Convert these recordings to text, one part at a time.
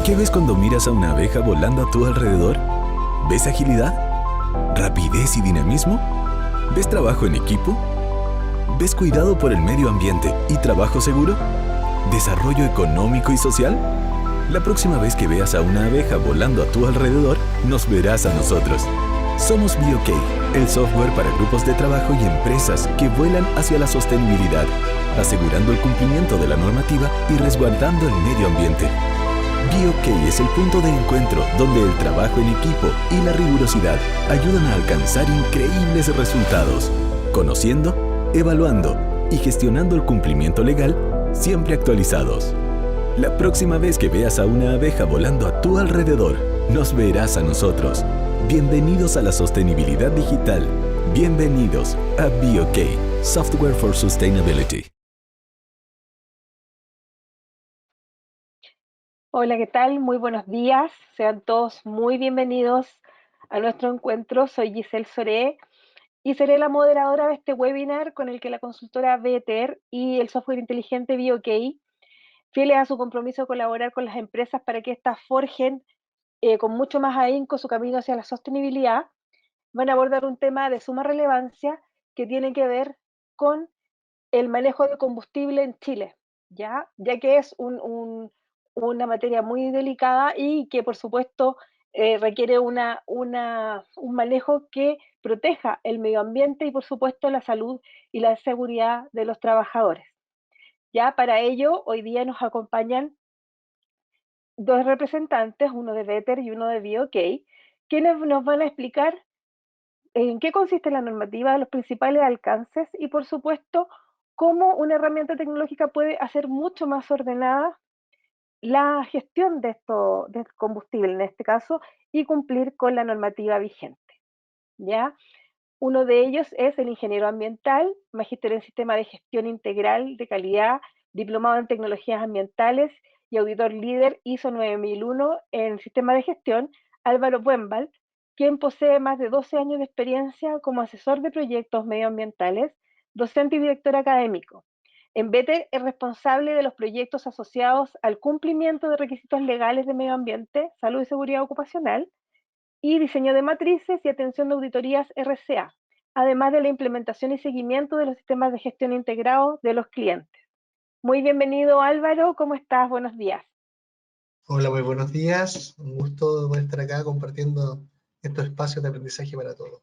¿Qué ves cuando miras a una abeja volando a tu alrededor? ¿Ves agilidad? ¿Rapidez y dinamismo? ¿Ves trabajo en equipo? ¿Ves cuidado por el medio ambiente y trabajo seguro? ¿Desarrollo económico y social? La próxima vez que veas a una abeja volando a tu alrededor, nos verás a nosotros. Somos BioK, el software para grupos de trabajo y empresas que vuelan hacia la sostenibilidad, asegurando el cumplimiento de la normativa y resguardando el medio ambiente. BioK es el punto de encuentro donde el trabajo en equipo y la rigurosidad ayudan a alcanzar increíbles resultados, conociendo, evaluando y gestionando el cumplimiento legal, siempre actualizados. La próxima vez que veas a una abeja volando a tu alrededor, nos verás a nosotros. Bienvenidos a la sostenibilidad digital. Bienvenidos a BioK, Software for Sustainability. Hola, ¿qué tal? Muy buenos días. Sean todos muy bienvenidos a nuestro encuentro. Soy Giselle Soré y seré la moderadora de este webinar con el que la consultora Better y el software inteligente BioK, fieles a su compromiso de colaborar con las empresas para que éstas forjen con mucho más ahínco su camino hacia la sostenibilidad, van a abordar un tema de suma relevancia que tiene que ver con el manejo de combustible en Chile, ya que es una materia muy delicada y que por supuesto requiere un manejo que proteja el medio ambiente y por supuesto la salud y la seguridad de los trabajadores. Ya para ello, hoy día nos acompañan dos representantes, uno de Better y uno de BioK, quienes nos van a explicar en qué consiste la normativa, los principales alcances y, por supuesto, cómo una herramienta tecnológica puede hacer mucho más ordenada la gestión de esto, del combustible en este caso, y cumplir con la normativa vigente. ¿Ya? Uno de ellos es el ingeniero ambiental, magíster en sistema de gestión integral de calidad, diplomado en tecnologías ambientales y auditor líder ISO 9001 en sistema de gestión, Álvaro Buenval, quien posee más de 12 años de experiencia como asesor de proyectos medioambientales, docente y director académico. En Better es responsable de los proyectos asociados al cumplimiento de requisitos legales de medio ambiente, salud y seguridad ocupacional, y diseño de matrices y atención de auditorías RCA, además de la implementación y seguimiento de los sistemas de gestión integrados de los clientes. Muy bienvenido, Álvaro, ¿cómo estás? Buenos días. Hola, muy buenos días. Un gusto poder estar acá compartiendo estos espacios de aprendizaje para todos.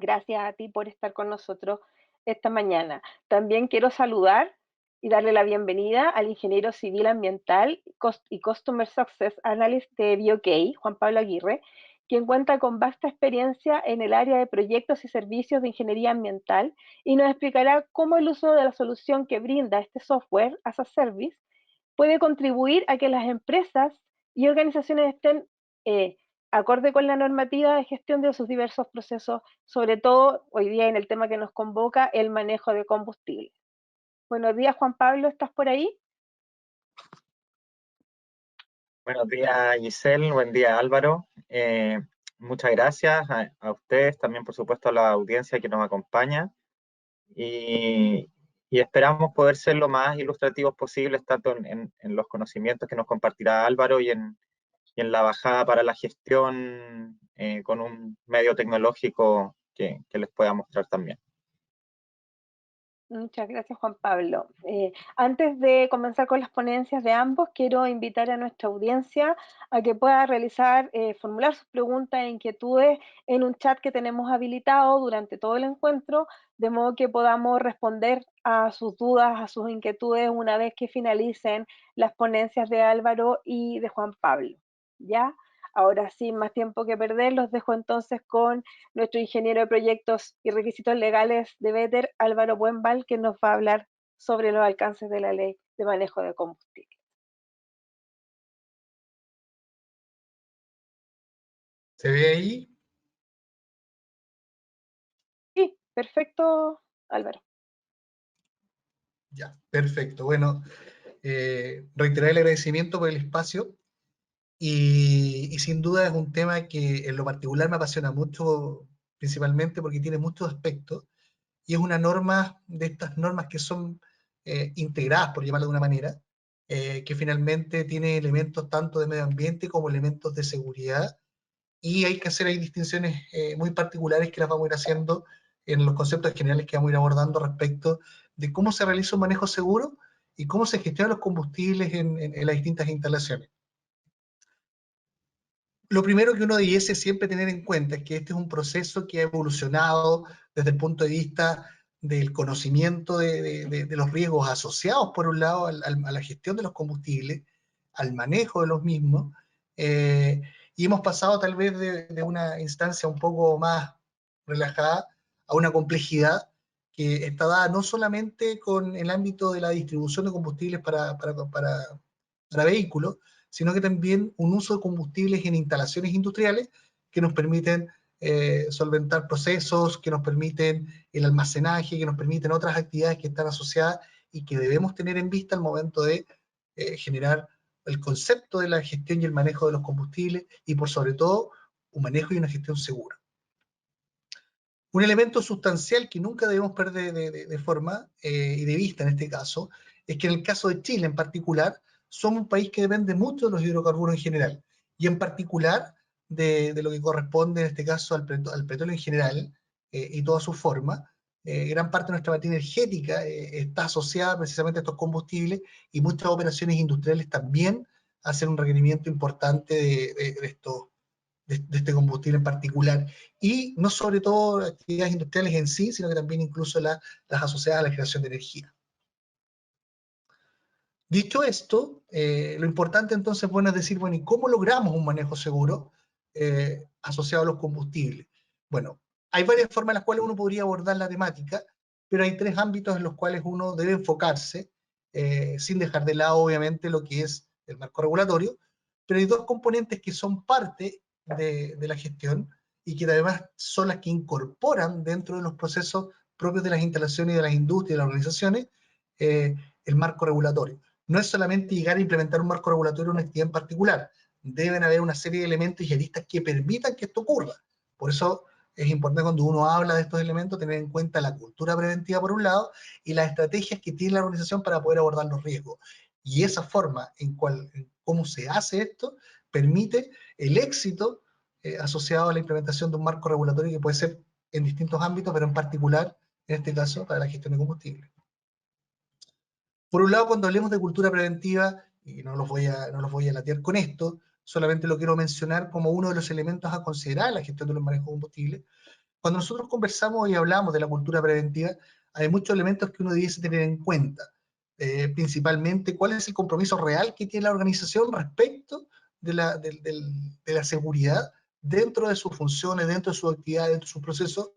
Gracias a ti por estar con nosotros esta mañana. También quiero saludar y darle la bienvenida al ingeniero civil ambiental y Customer Success Analyst de BioK, Juan Pablo Aguirre, quien cuenta con vasta experiencia en el área de proyectos y servicios de ingeniería ambiental y nos explicará cómo el uso de la solución que brinda este software as a service puede contribuir a que las empresas y organizaciones estén acorde con la normativa de gestión de sus diversos procesos, sobre todo hoy día en el tema que nos convoca, el manejo de combustible. Buenos días, Juan Pablo, ¿estás por ahí? Buenos días, Giselle. Buen día, Álvaro. Muchas gracias a ustedes, también por supuesto a la audiencia que nos acompaña. Y esperamos poder ser lo más ilustrativos posibles, tanto en los conocimientos que nos compartirá Álvaro y en la bajada para la gestión con un medio tecnológico que les pueda mostrar también. Muchas gracias, Juan Pablo. Antes de comenzar con las ponencias de ambos, quiero invitar a nuestra audiencia a que pueda realizar, formular sus preguntas e inquietudes en un chat que tenemos habilitado durante todo el encuentro, de modo que podamos responder a sus dudas, a sus inquietudes una vez que finalicen las ponencias de Álvaro y de Juan Pablo. ¿Ya? Ahora, sin más tiempo que perder, los dejo entonces con nuestro ingeniero de proyectos y requisitos legales de Better, Álvaro Buenval, que nos va a hablar sobre los alcances de la ley de manejo de combustible. ¿Se ve ahí? Sí, perfecto, Álvaro. Ya, perfecto. Bueno, reiterar el agradecimiento por el espacio y sin duda es un tema que en lo particular me apasiona mucho, principalmente porque tiene muchos aspectos y es una norma de estas normas que son integradas, por llamarlo de una manera, que finalmente tiene elementos tanto de medio ambiente como elementos de seguridad, y hay que hacer ahí distinciones muy particulares que las vamos a ir haciendo en los conceptos generales que vamos a ir abordando respecto de cómo se realiza un manejo seguro y cómo se gestionan los combustibles en las distintas instalaciones. Lo primero que uno debiese siempre tener en cuenta es que este es un proceso que ha evolucionado desde el punto de vista del conocimiento de los riesgos asociados, por un lado, a la gestión de los combustibles, al manejo de los mismos, y hemos pasado tal vez de una instancia un poco más relajada a una complejidad que está dada no solamente con el ámbito de la distribución de combustibles para vehículos, sino que también un uso de combustibles en instalaciones industriales que nos permiten solventar procesos, que nos permiten el almacenaje, que nos permiten otras actividades que están asociadas y que debemos tener en vista al momento de generar el concepto de la gestión y el manejo de los combustibles y por sobre todo un manejo y una gestión segura. Un elemento sustancial que nunca debemos perder de forma y de vista en este caso, es que en el caso de Chile en particular, somos un país que depende mucho de los hidrocarburos en general, y en particular de lo que corresponde en este caso al petróleo en general y toda su forma. Gran parte de nuestra matriz energética está asociada precisamente a estos combustibles, y muchas operaciones industriales también hacen un requerimiento importante de este combustible en particular, y no sobre todo actividades industriales en sí, sino que también incluso las asociadas a la generación de energía. Dicho esto, lo importante entonces, bueno, es decir, bueno, ¿y cómo logramos un manejo seguro asociado a los combustibles? Bueno, hay varias formas en las cuales uno podría abordar la temática, pero hay tres ámbitos en los cuales uno debe enfocarse, sin dejar de lado, obviamente, lo que es el marco regulatorio, pero hay dos componentes que son parte de la gestión y que además son las que incorporan dentro de los procesos propios de las instalaciones y de las industrias y de las organizaciones el marco regulatorio. No es solamente llegar a implementar un marco regulatorio en una actividad en particular, deben haber una serie de elementos y aristas que permitan que esto ocurra. Por eso es importante, cuando uno habla de estos elementos, tener en cuenta la cultura preventiva por un lado y las estrategias que tiene la organización para poder abordar los riesgos. Y esa forma en cómo se hace esto permite el éxito asociado a la implementación de un marco regulatorio que puede ser en distintos ámbitos, pero en particular, en este caso, para la gestión de combustibles. Por un lado, cuando hablemos de cultura preventiva, y no los voy a latear con esto, solamente lo quiero mencionar como uno de los elementos a considerar en la gestión de los manejos de combustibles. Cuando nosotros conversamos y hablamos de la cultura preventiva, hay muchos elementos que uno debiese tener en cuenta. Principalmente, ¿cuál es el compromiso real que tiene la organización respecto de la seguridad dentro de sus funciones, dentro de sus actividades, dentro de sus procesos,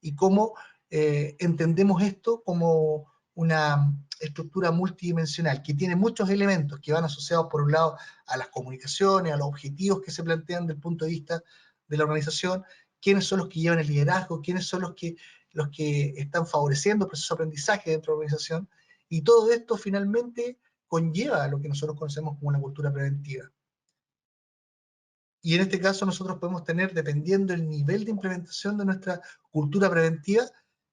y cómo entendemos esto como una estructura multidimensional que tiene muchos elementos que van asociados, por un lado, a las comunicaciones, a los objetivos que se plantean desde el punto de vista de la organización, quiénes son los que llevan el liderazgo, quiénes son los que están favoreciendo el proceso de aprendizaje dentro de la organización, y todo esto finalmente conlleva a lo que nosotros conocemos como una cultura preventiva. Y en este caso nosotros podemos tener, dependiendo del nivel de implementación de nuestra cultura preventiva,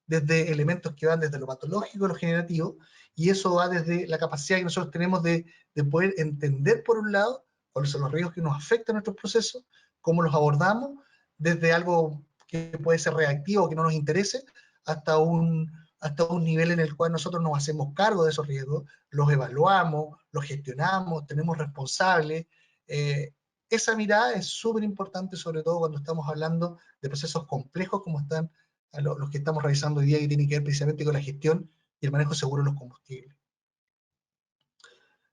desde elementos que van desde lo patológico a lo generativo, y eso va desde la capacidad que nosotros tenemos de poder entender, por un lado, cuáles son los riesgos que nos afectan a nuestros procesos, cómo los abordamos, desde algo que puede ser reactivo o que no nos interese, hasta un nivel en el cual nosotros nos hacemos cargo de esos riesgos, los evaluamos, los gestionamos, tenemos responsables. Esa mirada es súper importante, sobre todo cuando estamos hablando de procesos complejos como están los que estamos realizando hoy día, que tienen que ver precisamente con la gestión y el manejo seguro de los combustibles.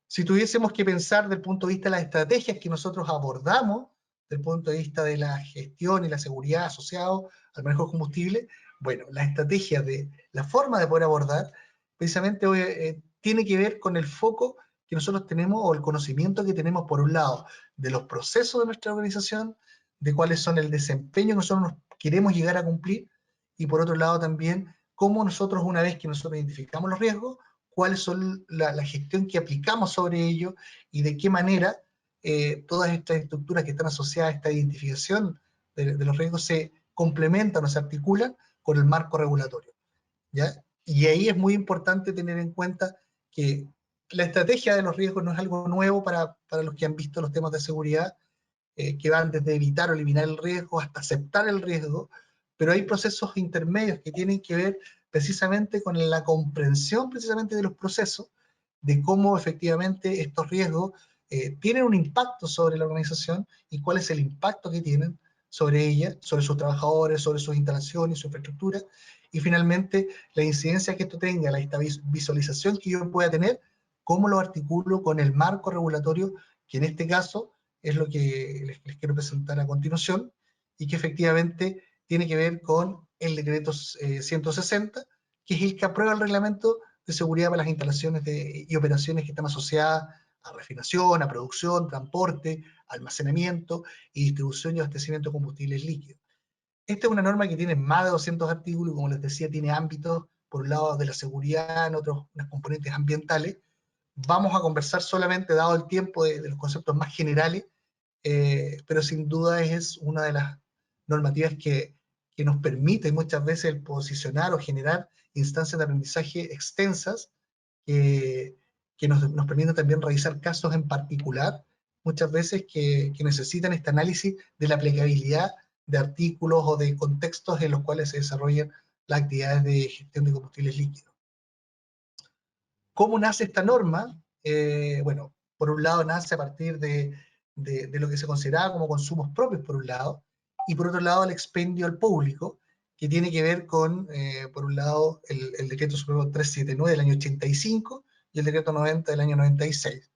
Si tuviésemos que pensar desde el punto de vista de las estrategias que nosotros abordamos, desde el punto de vista de la gestión y la seguridad asociado al manejo de combustible, bueno, la estrategia de la forma de poder abordar, precisamente tiene que ver con el foco que nosotros tenemos, o el conocimiento que tenemos, por un lado, de los procesos de nuestra organización, de cuáles son el desempeño que nosotros queremos llegar a cumplir, y por otro lado también, cómo nosotros, una vez que nosotros identificamos los riesgos, cuáles son la gestión que aplicamos sobre ello, y de qué manera todas estas estructuras que están asociadas a esta identificación de los riesgos se complementan o se articulan con el marco regulatorio, ¿ya? Y ahí es muy importante tener en cuenta que La estrategia de los riesgos no es algo nuevo para los que han visto los temas de seguridad, que van desde evitar o eliminar el riesgo hasta aceptar el riesgo, pero hay procesos intermedios que tienen que ver precisamente con la comprensión precisamente de los procesos, de cómo efectivamente estos riesgos tienen un impacto sobre la organización y cuál es el impacto que tienen sobre ella, sobre sus trabajadores, sobre sus instalaciones, su infraestructura, y finalmente la incidencia que esto tenga, esta visualización que yo pueda tener, cómo lo articulo con el marco regulatorio, que en este caso es lo que les quiero presentar a continuación, y que efectivamente tiene que ver con el decreto 160, que es el que aprueba el reglamento de seguridad para las instalaciones y operaciones que están asociadas a refinación, a producción, transporte, almacenamiento y distribución y abastecimiento de combustibles líquidos. Esta es una norma que tiene más de 200 artículos y, como les decía, tiene ámbitos, por un lado, de la seguridad, en otros, unas componentes ambientales. Vamos a conversar solamente, dado el tiempo, de los conceptos más generales, pero sin duda es una de las normativas que nos permite muchas veces el posicionar o generar instancias de aprendizaje extensas que nos permiten también revisar casos en particular, muchas veces que necesitan este análisis de la aplicabilidad de artículos o de contextos en los cuales se desarrollan las actividades de gestión de combustibles líquidos. ¿Cómo nace esta norma? Bueno, por un lado nace a partir de lo que se consideraba como consumos propios, por un lado, y por otro lado el expendio al público, que tiene que ver con, por un lado, el decreto supremo 379 del año 85 y el decreto 90 del año 96.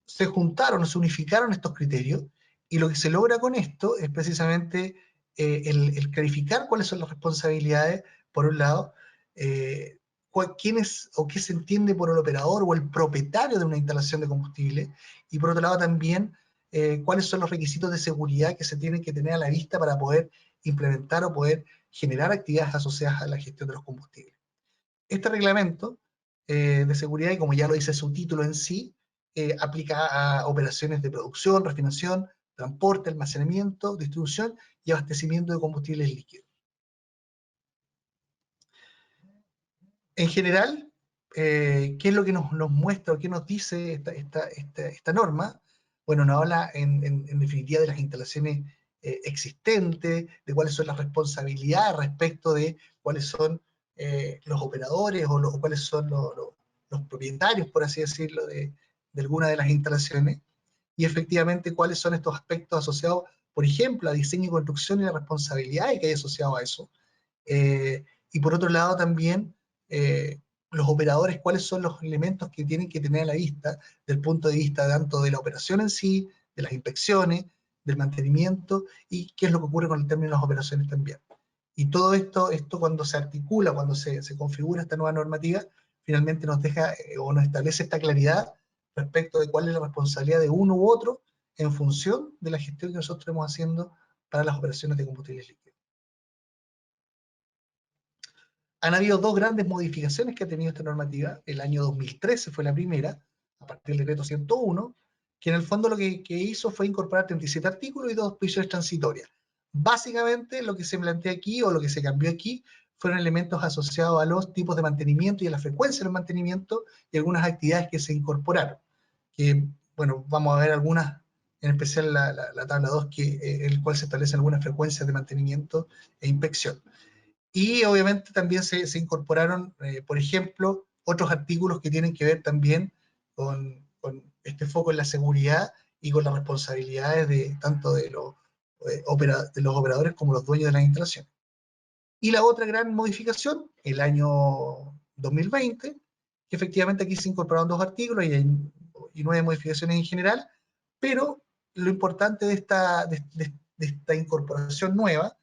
Se juntaron, se unificaron estos criterios, y lo que se logra con esto es precisamente el clarificar cuáles son las responsabilidades, por un lado, quién es o qué se entiende por el operador o el propietario de una instalación de combustible, y por otro lado también cuáles son los requisitos de seguridad que se tienen que tener a la vista para poder implementar o poder generar actividades asociadas a la gestión de los combustibles. Este reglamento de seguridad, y como ya lo dice su título en sí, aplica a operaciones de producción, refinación, transporte, almacenamiento, distribución y abastecimiento de combustibles líquidos. En general, ¿qué es lo que nos muestra o qué nos dice esta norma? Bueno, nos habla en definitiva de las instalaciones existentes, de cuáles son las responsabilidades respecto de cuáles son los operadores o cuáles son los propietarios, por así decirlo, de alguna de las instalaciones, y efectivamente cuáles son estos aspectos asociados, por ejemplo, a diseño y construcción y la responsabilidad que hay asociado a eso. Y por otro lado también los operadores, cuáles son los elementos que tienen que tener a la vista del punto de vista tanto de la operación en sí, de las inspecciones, del mantenimiento, y qué es lo que ocurre con el término de las operaciones también. Y todo esto cuando se articula, cuando se configura esta nueva normativa, finalmente nos deja o nos establece esta claridad respecto de cuál es la responsabilidad de uno u otro en función de la gestión que nosotros estamos haciendo para las operaciones de combustibles líquidos. Han habido dos grandes modificaciones que ha tenido esta normativa. El año 2013 fue la primera, a partir del decreto 101, que en el fondo lo que hizo fue incorporar 37 artículos y 2 disposiciones transitorias. Básicamente lo que se plantea aquí, o lo que se cambió aquí, fueron elementos asociados a los tipos de mantenimiento y a la frecuencia del mantenimiento y algunas actividades que se incorporaron. Que, bueno, vamos a ver algunas, en especial la tabla 2, en el cual se establecen algunas frecuencias de mantenimiento e inspección. Y obviamente también se incorporaron, por ejemplo, otros artículos que tienen que ver también con este foco en la seguridad y con las responsabilidades tanto de los operadores como los dueños de las instalaciones. Y la otra gran modificación, el año 2020, que efectivamente aquí se incorporaron 2 artículos y 9 modificaciones en general, pero lo importante de esta incorporación nueva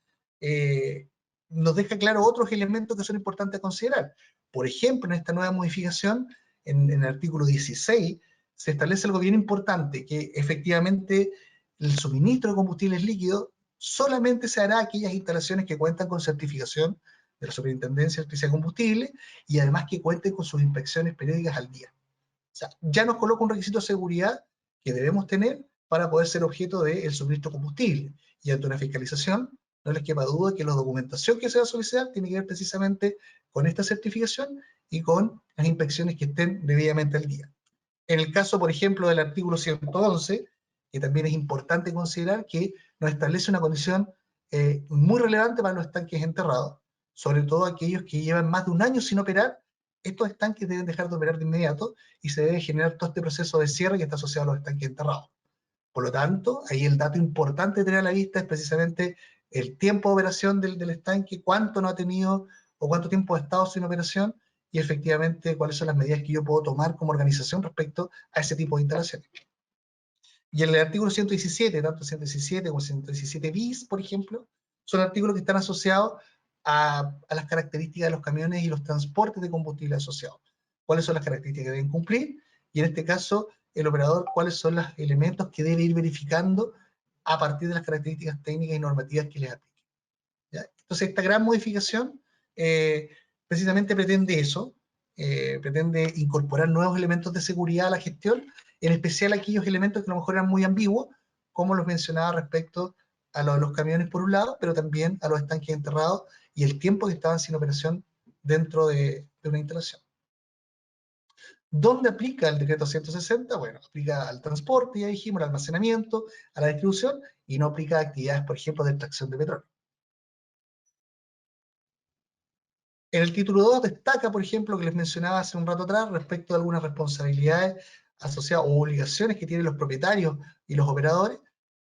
nos deja claro otros elementos que son importantes a considerar. Por ejemplo, en esta nueva modificación, en el artículo 16, se establece algo bien importante, que efectivamente el suministro de combustibles líquidos solamente se hará a aquellas instalaciones que cuentan con certificación de la Superintendencia de Electricidad y Combustible, y además que cuenten con sus inspecciones periódicas al día. O sea, ya nos coloca un requisito de seguridad que debemos tener para poder ser objeto del suministro de combustible. Y ante una fiscalización, no les quepa duda que la documentación que se va a solicitar tiene que ver precisamente con esta certificación y con las inspecciones que estén debidamente al día. En el caso, por ejemplo, del artículo 111, que también es importante considerar que nos establece una condición muy relevante para los estanques enterrados, sobre todo aquellos que llevan más de un año sin operar. Estos estanques deben dejar de operar de inmediato y se debe generar todo este proceso de cierre que está asociado a los estanques enterrados. Por lo tanto, ahí el dato importante de tener a la vista es precisamente el tiempo de operación del estanque, cuánto no ha tenido o cuánto tiempo ha estado sin operación, y efectivamente cuáles son las medidas que yo puedo tomar como organización respecto a ese tipo de instalaciones. Y en el artículo 117, tanto 117 como 117 bis, por ejemplo, son artículos que están asociados a las características de los camiones y los transportes de combustible asociados. ¿Cuáles son las características que deben cumplir? Y en este caso, el operador, cuáles son los elementos que debe ir verificando a partir de las características técnicas y normativas que les apliquen. ¿Ya? Entonces, esta gran modificación precisamente pretende eso, pretende incorporar nuevos elementos de seguridad a la gestión, en especial aquellos elementos que a lo mejor eran muy ambiguos, como los mencionaba respecto a los camiones por un lado, pero también a los estanques enterrados y el tiempo que estaban sin operación dentro de una instalación. ¿Dónde aplica el decreto 160? Bueno, aplica al transporte, ya dijimos, al almacenamiento, a la distribución, y no aplica a actividades, por ejemplo, de extracción de petróleo. En el título 2 destaca, por ejemplo, que les mencionaba hace un rato atrás, respecto a algunas responsabilidades asociadas o obligaciones que tienen los propietarios y los operadores,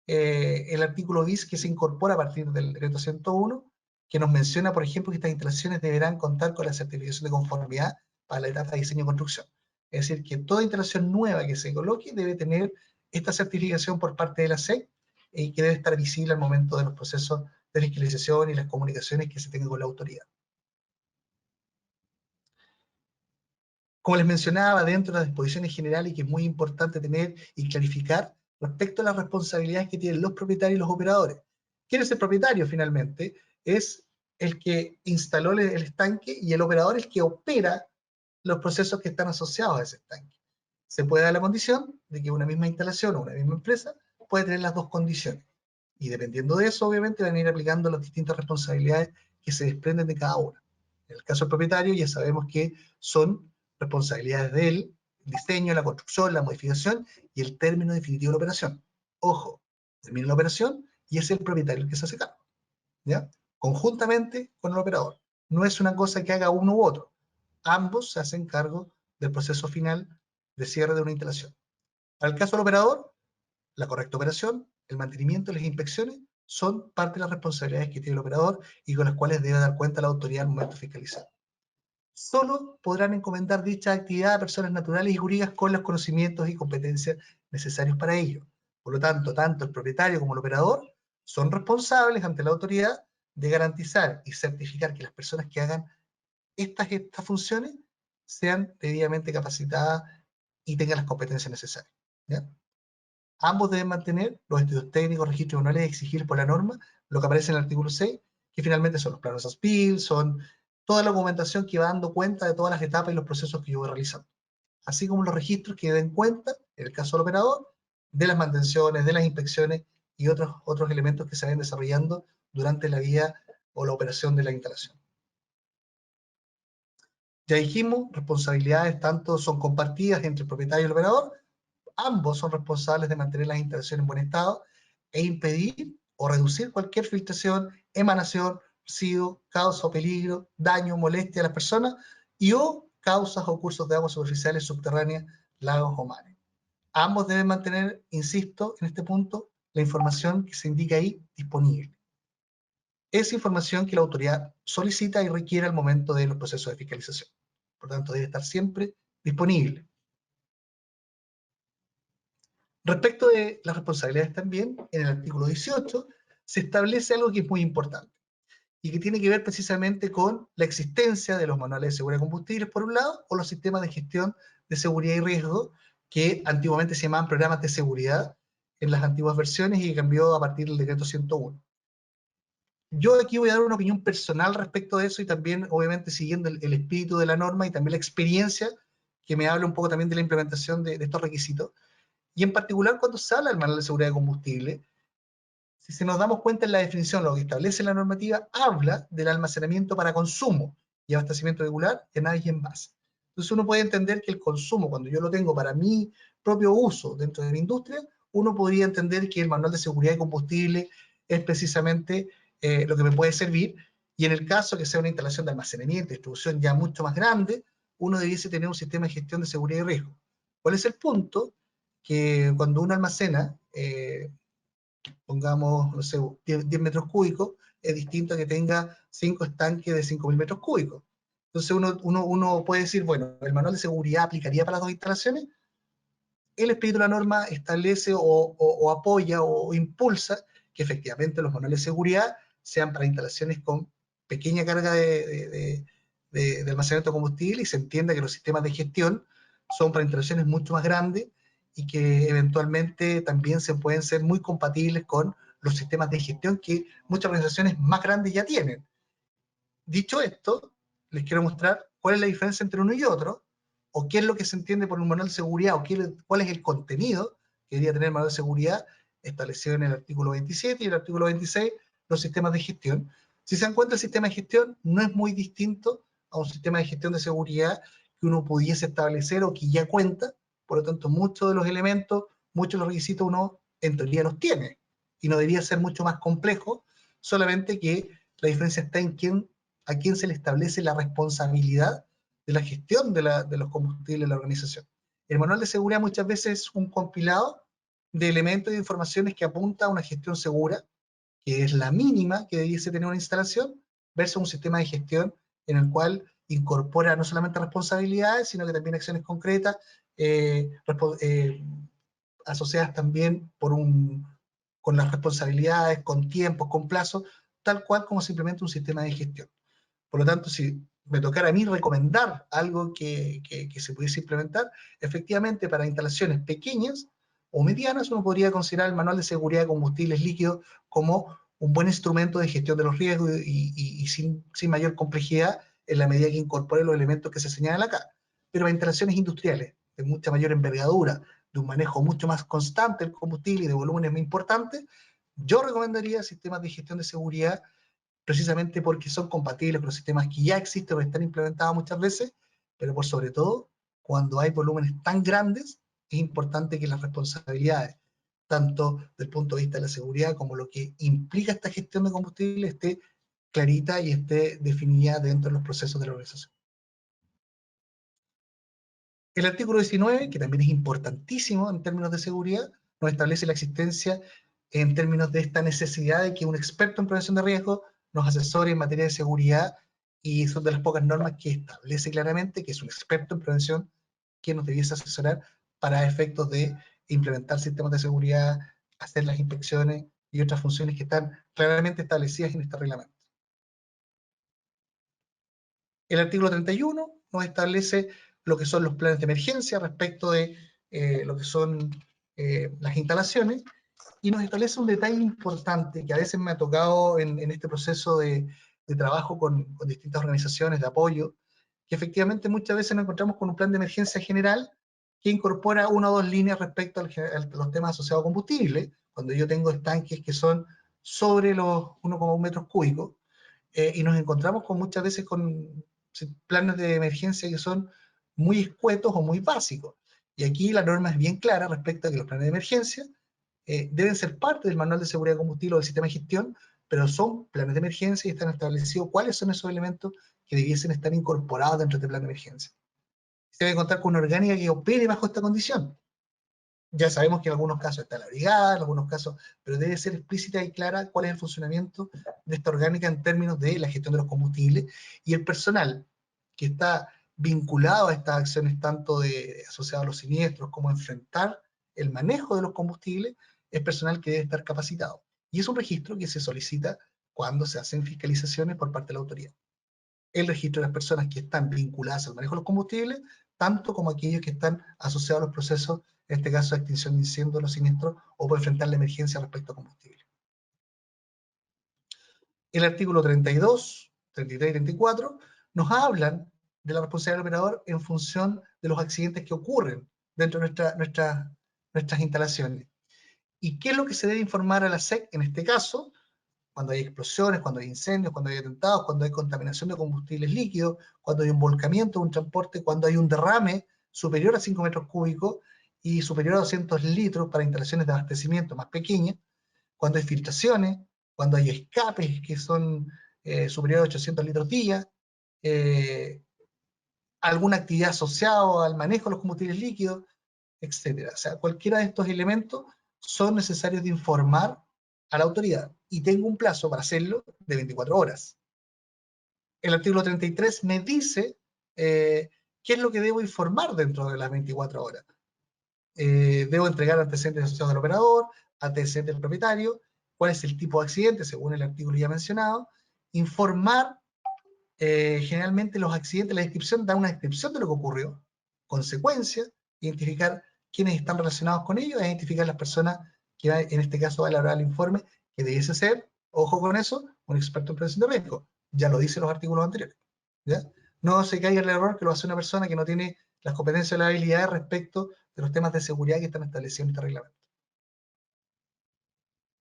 el artículo bis que se incorpora a partir del decreto 101, que nos menciona, por ejemplo, que estas instalaciones deberán contar con la certificación de conformidad para la etapa de diseño y construcción. Es decir, que toda instalación nueva que se coloque debe tener esta certificación por parte de la SEC y que debe estar visible al momento de los procesos de fiscalización y las comunicaciones que se tengan con la autoridad. Como les mencionaba, dentro de las disposiciones generales, que es muy importante tener y clarificar respecto a las responsabilidades que tienen los propietarios y los operadores. ¿Quién es el propietario finalmente? Es el que instaló el estanque, y el operador es el que opera los procesos que están asociados a ese estanque. Se puede dar la condición de que una misma instalación o una misma empresa puede tener las dos condiciones. Y dependiendo de eso, obviamente, van a ir aplicando las distintas responsabilidades que se desprenden de cada una. En el caso del propietario, ya sabemos que son responsabilidades de él, el diseño, la construcción, la modificación y el término definitivo de la operación. Ojo, termina la operación y es el propietario el que se hace cargo, ¿ya? Conjuntamente con el operador. No es una cosa que haga uno u otro. Ambos se hacen cargo del proceso final de cierre de una instalación. Para el caso del operador, la correcta operación, el mantenimiento y las inspecciones son parte de las responsabilidades que tiene el operador y con las cuales debe dar cuenta la autoridad al momento de fiscalizar. Solo podrán encomendar dicha actividad a personas naturales y jurídicas con los conocimientos y competencias necesarios para ello. Por lo tanto, tanto el propietario como el operador son responsables ante la autoridad de garantizar y certificar que las personas que hagan estas funciones sean debidamente capacitadas y tengan las competencias necesarias, ¿ya? Ambos deben mantener los estudios técnicos, registros manuales exigibles por la norma, lo que aparece en el artículo 6, que finalmente son los planos ASPIL, son toda la documentación que va dando cuenta de todas las etapas y los procesos que yo voy realizando. Así como los registros que den cuenta, en el caso del operador, de las mantenciones, de las inspecciones y otros elementos que se vayan desarrollando durante la vida o la operación de la instalación. Ya dijimos, responsabilidades tanto son compartidas entre el propietario y el operador. Ambos son responsables de mantener las instalaciones en buen estado e impedir o reducir cualquier filtración, emanación, residuo, causa o peligro, daño, molestia a las personas y o causas o cursos de aguas superficiales, subterráneas, lagos o mares. Ambos deben mantener, insisto, en este punto, la información que se indica ahí disponible. Es información que la autoridad solicita y requiere al momento de los procesos de fiscalización. Por lo tanto, debe estar siempre disponible. Respecto de las responsabilidades también, en el artículo 18 se establece algo que es muy importante y que tiene que ver precisamente con la existencia de los manuales de seguridad de combustibles, por un lado, o los sistemas de gestión de seguridad y riesgo, que antiguamente se llamaban programas de seguridad en las antiguas versiones y que cambió a partir del decreto 101. Yo aquí voy a dar una opinión personal respecto de eso y también, obviamente, siguiendo el espíritu de la norma y también la experiencia que me habla un poco también de la implementación de estos requisitos. Y en particular cuando se habla del manual de seguridad de combustible, si se nos damos cuenta en la definición, lo que establece la normativa, habla del almacenamiento para consumo y abastecimiento regular en naves y envases. Entonces uno puede entender que el consumo, cuando yo lo tengo para mi propio uso dentro de mi industria, uno podría entender que el manual de seguridad de combustible es precisamente lo que me puede servir, y en el caso que sea una instalación de almacenamiento, distribución ya mucho más grande, uno debiese tener un sistema de gestión de seguridad y riesgo. ¿Cuál es el punto? Que cuando uno almacena, pongamos, no sé, 10 metros cúbicos, es distinto a que tenga 5 estanques de 5.000 metros cúbicos. Entonces uno puede decir, bueno, ¿el manual de seguridad aplicaría para las dos instalaciones? El espíritu de la norma establece o apoya o impulsa que efectivamente los manuales de seguridad sean para instalaciones con pequeña carga de almacenamiento de combustible, y se entiende que los sistemas de gestión son para instalaciones mucho más grandes y que eventualmente también se pueden ser muy compatibles con los sistemas de gestión que muchas organizaciones más grandes ya tienen. Dicho esto, les quiero mostrar cuál es la diferencia entre uno y otro, o qué es lo que se entiende por un manual de seguridad, o cuál es el contenido que debería tener el manual de seguridad establecido en el artículo 27 y el artículo 26, los sistemas de gestión. Si se dan cuenta, el sistema de gestión no es muy distinto a un sistema de gestión de seguridad que uno pudiese establecer o que ya cuenta. Por lo tanto, muchos de los elementos, muchos de los requisitos uno en teoría los tiene, y no debería ser mucho más complejo, solamente que la diferencia está en a quién se le establece la responsabilidad de la gestión de los combustibles de la organización. El manual de seguridad muchas veces es un compilado de elementos y de informaciones que apunta a una gestión segura, que es la mínima que debiese tener una instalación, versus un sistema de gestión en el cual incorpora no solamente responsabilidades, sino que también acciones concretas, asociadas también con las responsabilidades, con tiempos, con plazos, tal cual como simplemente un sistema de gestión. Por lo tanto, si me tocara a mí recomendar algo que se pudiese implementar, efectivamente para instalaciones pequeñas o medianas, uno podría considerar el manual de seguridad de combustibles líquidos como un buen instrumento de gestión de los riesgos y sin mayor complejidad, en la medida que incorpore los elementos que se señalan acá. Pero para instalaciones industriales de mucha mayor envergadura, de un manejo mucho más constante del combustible y de volúmenes muy importantes, yo recomendaría sistemas de gestión de seguridad, precisamente porque son compatibles con los sistemas que ya existen o están implementados muchas veces, pero por sobre todo, cuando hay volúmenes tan grandes, es importante que las responsabilidades, tanto del punto de vista de la seguridad como lo que implica esta gestión de combustible, esté clarita y esté definida dentro de los procesos de la organización. El artículo 19, que también es importantísimo en términos de seguridad, nos establece la existencia en términos de esta necesidad de que un experto en prevención de riesgos nos asesore en materia de seguridad, y son de las pocas normas que establece claramente que es un experto en prevención que nos debiese asesorar para efectos de implementar sistemas de seguridad, hacer las inspecciones y otras funciones que están claramente establecidas en este reglamento. El artículo 31 nos establece lo que son los planes de emergencia respecto de lo que son las instalaciones, y nos establece un detalle importante que a veces me ha tocado en este proceso de trabajo con distintas organizaciones de apoyo, que efectivamente muchas veces nos encontramos con un plan de emergencia general que incorpora una o dos líneas respecto a los temas asociados a combustible, cuando yo tengo estanques que son sobre los 1,1 metros cúbicos, y nos encontramos muchas veces con planes de emergencia que son muy escuetos o muy básicos. Y aquí la norma es bien clara respecto a que los planes de emergencia deben ser parte del manual de seguridad de combustible o del sistema de gestión, pero son planes de emergencia y están establecidos cuáles son esos elementos que debiesen estar incorporados dentro de este plan de emergencia. Se debe contar con una orgánica que opere bajo esta condición. Ya sabemos que en algunos casos está la brigada, en algunos casos, pero debe ser explícita y clara cuál es el funcionamiento de esta orgánica en términos de la gestión de los combustibles, y el personal que está vinculado a estas acciones, tanto asociado a los siniestros como a enfrentar el manejo de los combustibles, es personal que debe estar capacitado. Y es un registro que se solicita cuando se hacen fiscalizaciones por parte de la autoridad. El registro de las personas que están vinculadas al manejo de los combustibles, tanto como aquellos que están asociados a los procesos, en este caso de extinción de incendios, los siniestros, o por enfrentar la emergencia respecto a combustible. El artículo 32, 33 y 34 nos hablan de la responsabilidad del operador en función de los accidentes que ocurren dentro de nuestras instalaciones. ¿Y qué es lo que se debe informar a la SEC en este caso? cuando hay explosiones, cuando hay incendios, cuando hay atentados, cuando hay contaminación de combustibles líquidos, cuando hay un volcamiento, un transporte, cuando hay un derrame superior a 5 metros cúbicos y superior a 200 litros para instalaciones de abastecimiento más pequeñas, cuando hay filtraciones, cuando hay escapes que son superiores a 800 litros día, alguna actividad asociada al manejo de los combustibles líquidos, etc. O sea, cualquiera de estos elementos son necesarios de informar a la autoridad y tengo un plazo para hacerlo de 24 horas. El artículo 33 me dice qué es lo que debo informar dentro de las 24 horas. Debo entregar antecedentes asociados del operador, antecedentes del propietario, cuál es el tipo de accidente según el artículo ya mencionado, informar generalmente los accidentes, la descripción da una descripción de lo que ocurrió, consecuencias, identificar quiénes están relacionados con ellos, identificar las personas que en este caso va a elaborar el informe, que debiese ser, ojo con eso, un experto en prevención de riesgo. Ya lo dicen los artículos anteriores. ¿Ya? No se caiga en el error que lo hace una persona que no tiene las competencias o las habilidades respecto de los temas de seguridad que están establecidos en este reglamento.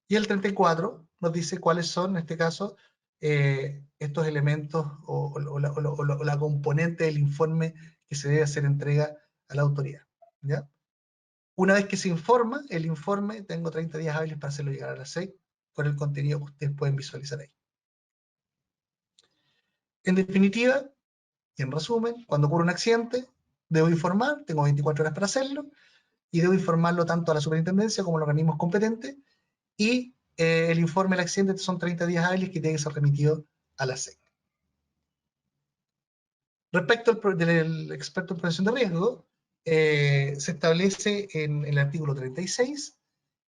Y el 34 nos dice cuáles son, en este caso, estos elementos o la componente del informe que se debe hacer entrega a la autoridad. ¿Ya? Una vez que se informa, el informe, tengo 30 días hábiles para hacerlo llegar a la SEC con el contenido que ustedes pueden visualizar ahí. En definitiva, y en resumen, cuando ocurre un accidente, debo informar, tengo 24 horas para hacerlo, y debo informarlo tanto a la superintendencia como a los organismos competentes, y el informe del accidente son 30 días hábiles que tiene que ser remitido a la SEC. Respecto del experto en prevención de riesgo, se establece en el artículo 36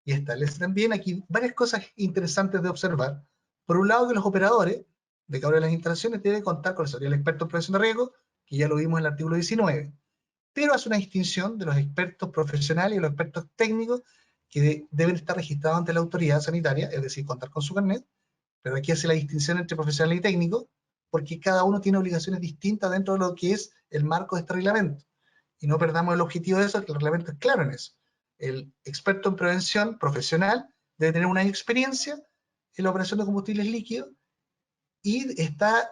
y establece también aquí varias cosas interesantes de observar. Por un lado, que los operadores de cada una de las instalaciones deben contar con el experto en prevención de riesgo, que ya lo vimos en el artículo 19, pero hace una distinción de los expertos profesionales y los expertos técnicos que deben estar registrados ante la autoridad sanitaria, es decir, contar con su carnet, pero aquí hace la distinción entre profesional y técnico, porque cada uno tiene obligaciones distintas dentro de lo que es el marco de este reglamento. Y no perdamos el objetivo de eso, que el reglamento es claro en eso. El experto en prevención profesional debe tener un año de experiencia en la operación de combustibles líquidos y está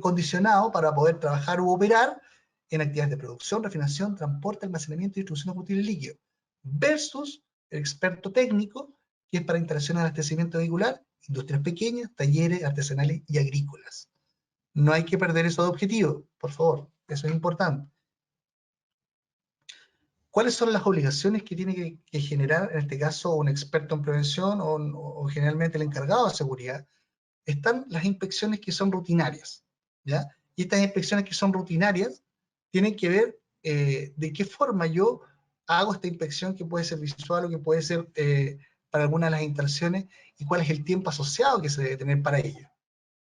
condicionado para poder trabajar u operar en actividades de producción, refinación, transporte, almacenamiento y distribución de combustibles líquidos, versus el experto técnico, que es para instalaciones de abastecimiento vehicular, industrias pequeñas, talleres, artesanales y agrícolas. No hay que perder eso de objetivo, por favor, eso es importante. ¿Cuáles son las obligaciones que tiene que generar, en este caso, un experto en prevención o generalmente el encargado de seguridad? Están las inspecciones que son rutinarias, ¿ya? Y estas inspecciones que son rutinarias tienen que ver de qué forma yo hago esta inspección, que puede ser visual o que puede ser para alguna de las instalaciones, y cuál es el tiempo asociado que se debe tener para ello.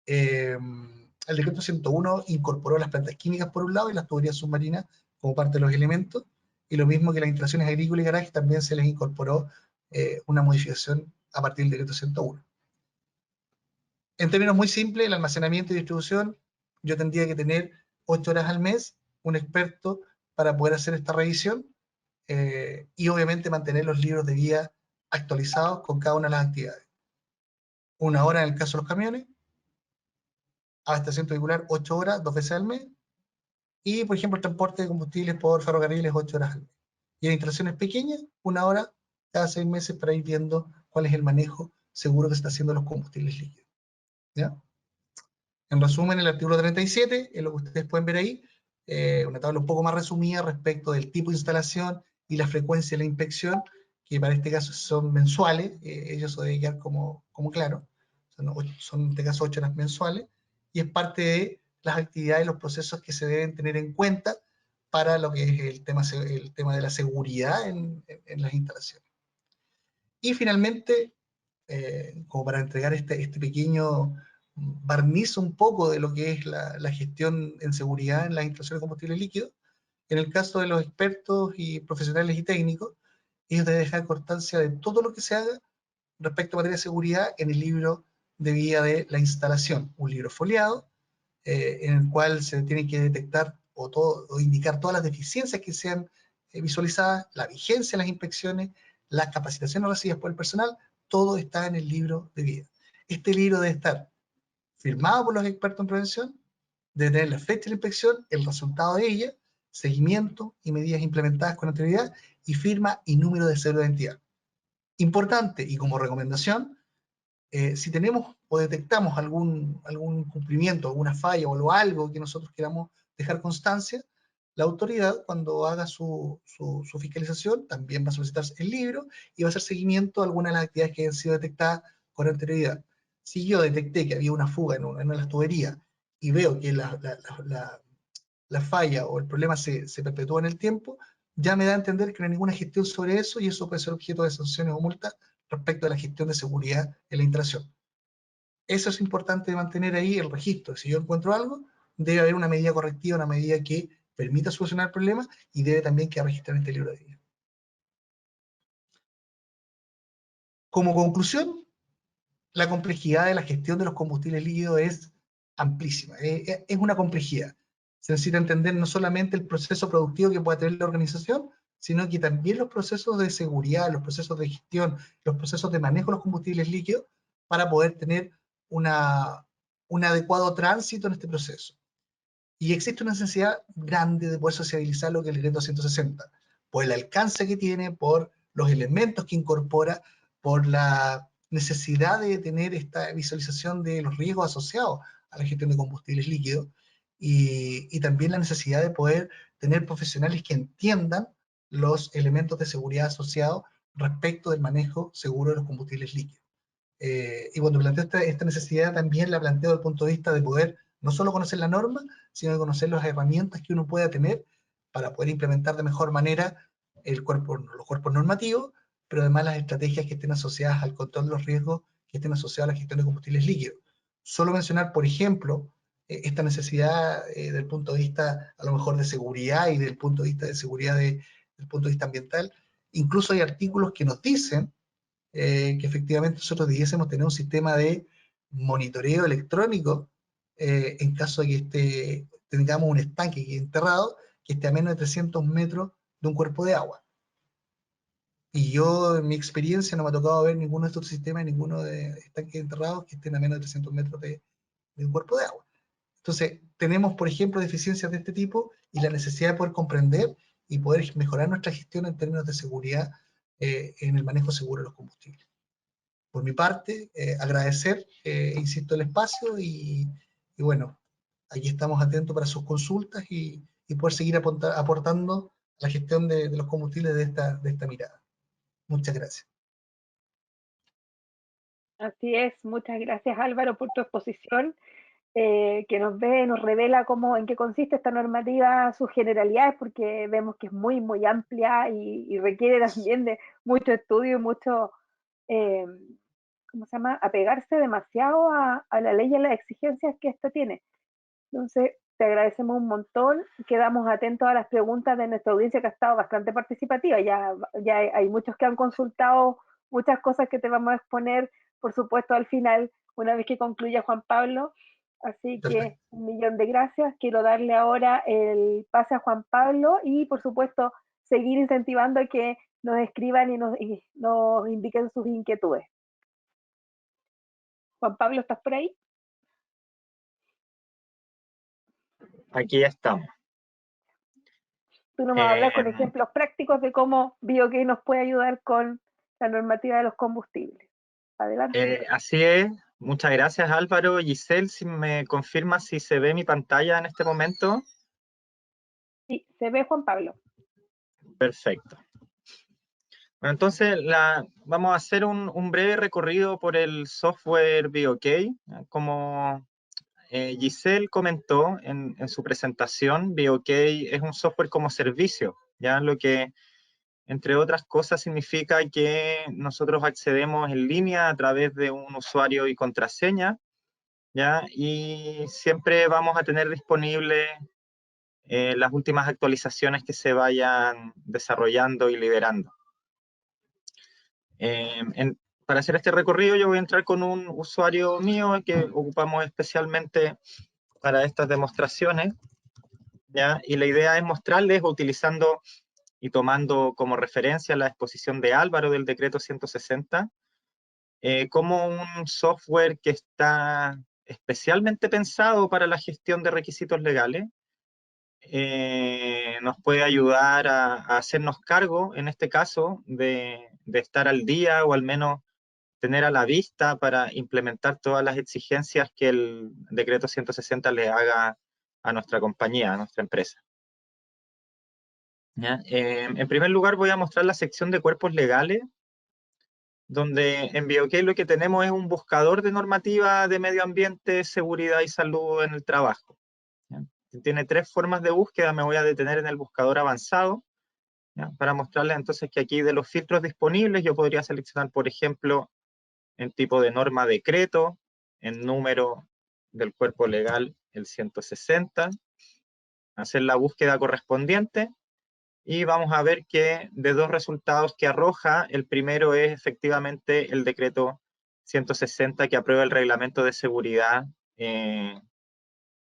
El decreto 101 incorporó las plantas químicas por un lado y las tuberías submarinas como parte de los elementos, y lo mismo que las instalaciones agrícolas y garajes también se les incorporó una modificación a partir del decreto 101. En términos muy simples, el almacenamiento y distribución, yo tendría que tener 8 horas al mes, un experto para poder hacer esta revisión, y obviamente mantener los libros de guía actualizados con cada una de las actividades. 1 hora en el caso de los camiones, abastecimiento vehicular 8 horas, 2 veces al mes, y por ejemplo el transporte de combustibles por ferrocarriles 8 horas al mes. Y en instalaciones pequeñas, 1 hora cada 6 meses para ir viendo cuál es el manejo seguro que se está haciendo de los combustibles líquidos. ¿Ya? En resumen, el artículo 37 es lo que ustedes pueden ver ahí, una tabla un poco más resumida respecto del tipo de instalación y la frecuencia de la inspección, que para este caso son mensuales, ellos se deben quedar como claro, son en este caso 8 horas mensuales, y es parte de las actividades y los procesos que se deben tener en cuenta para lo que es el tema de la seguridad en las instalaciones. Y finalmente, como para entregar este pequeño barniz un poco de lo que es la gestión en seguridad en las instalaciones de combustibles líquidos, en el caso de los expertos y profesionales y técnicos, ellos deben dejar constancia de todo lo que se haga respecto a materia de seguridad en el libro de guía de la instalación, un libro foliado, en el cual se tiene que detectar o indicar todas las deficiencias que sean visualizadas, la vigencia de las inspecciones, las capacitaciones recibidas por el personal, todo está en el libro de guía. Este libro debe estar firmado por los expertos en prevención, debe tener la fecha de la inspección, el resultado de ella, seguimiento y medidas implementadas con anterioridad, y firma y número de cédula de identidad. Importante, y como recomendación, si tenemos o detectamos algún incumplimiento, alguna falla o algo que nosotros queramos dejar constancia, la autoridad, cuando haga su fiscalización, también va a solicitar el libro y va a hacer seguimiento a algunas de las actividades que hayan sido detectadas con anterioridad. Si yo detecté que había una fuga en una de las tuberías y veo que la falla o el problema se perpetúa en el tiempo, ya me da a entender que no hay ninguna gestión sobre eso y eso puede ser objeto de sanciones o multas respecto a la gestión de seguridad en la instalación. Eso es importante mantener ahí el registro. Si yo encuentro algo, debe haber una medida correctiva, una medida que permita solucionar el problema y debe también quedar registrado en este libro de vida. Como conclusión, la complejidad de la gestión de los combustibles líquidos es amplísima, es una complejidad. Se necesita entender no solamente el proceso productivo que pueda tener la organización, sino que también los procesos de seguridad, los procesos de gestión, los procesos de manejo de los combustibles líquidos para poder tener un adecuado tránsito en este proceso. Y existe una necesidad grande de poder sociabilizar lo que es el decreto 160, por el alcance que tiene, por los elementos que incorpora, por la necesidad de tener esta visualización de los riesgos asociados a la gestión de combustibles líquidos y también la necesidad de poder tener profesionales que entiendan los elementos de seguridad asociados respecto del manejo seguro de los combustibles líquidos. Y cuando planteo esta necesidad también la planteo desde el punto de vista de poder no solo conocer la norma, sino de conocer las herramientas que uno pueda tener para poder implementar de mejor manera los cuerpos normativos, pero además las estrategias que estén asociadas al control de los riesgos que estén asociados a la gestión de combustibles líquidos. Solo mencionar, por ejemplo, esta necesidad del punto de vista a lo mejor de seguridad y del punto de vista de seguridad del punto de vista ambiental. Incluso hay artículos que nos dicen que efectivamente nosotros debiésemos tener un sistema de monitoreo electrónico en caso de que tengamos un estanque que enterrado que esté a menos de 300 metros de un cuerpo de agua. Y yo, en mi experiencia, no me ha tocado ver ninguno de estos sistemas, ninguno de estanques enterrados que estén a menos de 300 metros de un cuerpo de agua. Entonces, tenemos, por ejemplo, deficiencias de este tipo y la necesidad de poder comprender y poder mejorar nuestra gestión en términos de seguridad en el manejo seguro de los combustibles. Por mi parte, agradecer, insisto, el espacio y bueno, aquí estamos atentos para sus consultas y poder seguir aportando a la gestión de los combustibles de esta mirada. Muchas gracias. Así es, muchas gracias Álvaro por tu exposición, que nos revela en qué consiste esta normativa, sus generalidades, porque vemos que es muy, muy amplia y requiere también de mucho estudio y mucho, ¿cómo se llama?, apegarse demasiado a la ley y a las exigencias que esta tiene. Entonces, te agradecemos un montón, quedamos atentos a las preguntas de nuestra audiencia que ha estado bastante participativa, ya hay muchos que han consultado muchas cosas que te vamos a exponer, por supuesto, al final, una vez que concluya Juan Pablo, así que un millón de gracias, quiero darle ahora el pase a Juan Pablo y, por supuesto, seguir incentivando a que nos escriban y nos indiquen sus inquietudes. Juan Pablo, ¿estás por ahí? Aquí estamos. Tú nos vas a hablar con ejemplos prácticos de cómo BioK nos puede ayudar con la normativa de los combustibles. Adelante. Así es. Muchas gracias, Álvaro. Giselle, si me confirma si se ve mi pantalla en este momento. Sí, se ve, Juan Pablo. Perfecto. Bueno, entonces vamos a hacer un breve recorrido por el software BioK. Como Giselle comentó en su presentación, BioK es un software como servicio, ya lo que, entre otras cosas, significa que nosotros accedemos en línea a través de un usuario y contraseña, ¿ya? Y siempre vamos a tener disponibles las últimas actualizaciones que se vayan desarrollando y liberando. Para hacer este recorrido yo voy a entrar con un usuario mío que ocupamos especialmente para estas demostraciones, ¿ya? Y la idea es mostrarles, utilizando y tomando como referencia la exposición de Álvaro del decreto 160, como un software que está especialmente pensado para la gestión de requisitos legales, nos puede ayudar a hacernos cargo, en este caso, de estar al día o al menos tener a la vista para implementar todas las exigencias que el decreto 160 le haga a nuestra compañía, a nuestra empresa. ¿Ya? En primer lugar voy a mostrar la sección de cuerpos legales, donde en BioK lo que tenemos es un buscador de normativa de medio ambiente, seguridad y salud en el trabajo. ¿Ya? Tiene 3 formas de búsqueda, me voy a detener en el buscador avanzado, ¿ya? Para mostrarles entonces que aquí de los filtros disponibles yo podría seleccionar, por ejemplo, en tipo de norma decreto, en número del cuerpo legal el 160, hacer la búsqueda correspondiente, y vamos a ver que de 2 resultados que arroja, el primero es efectivamente el decreto 160 que aprueba el reglamento de seguridad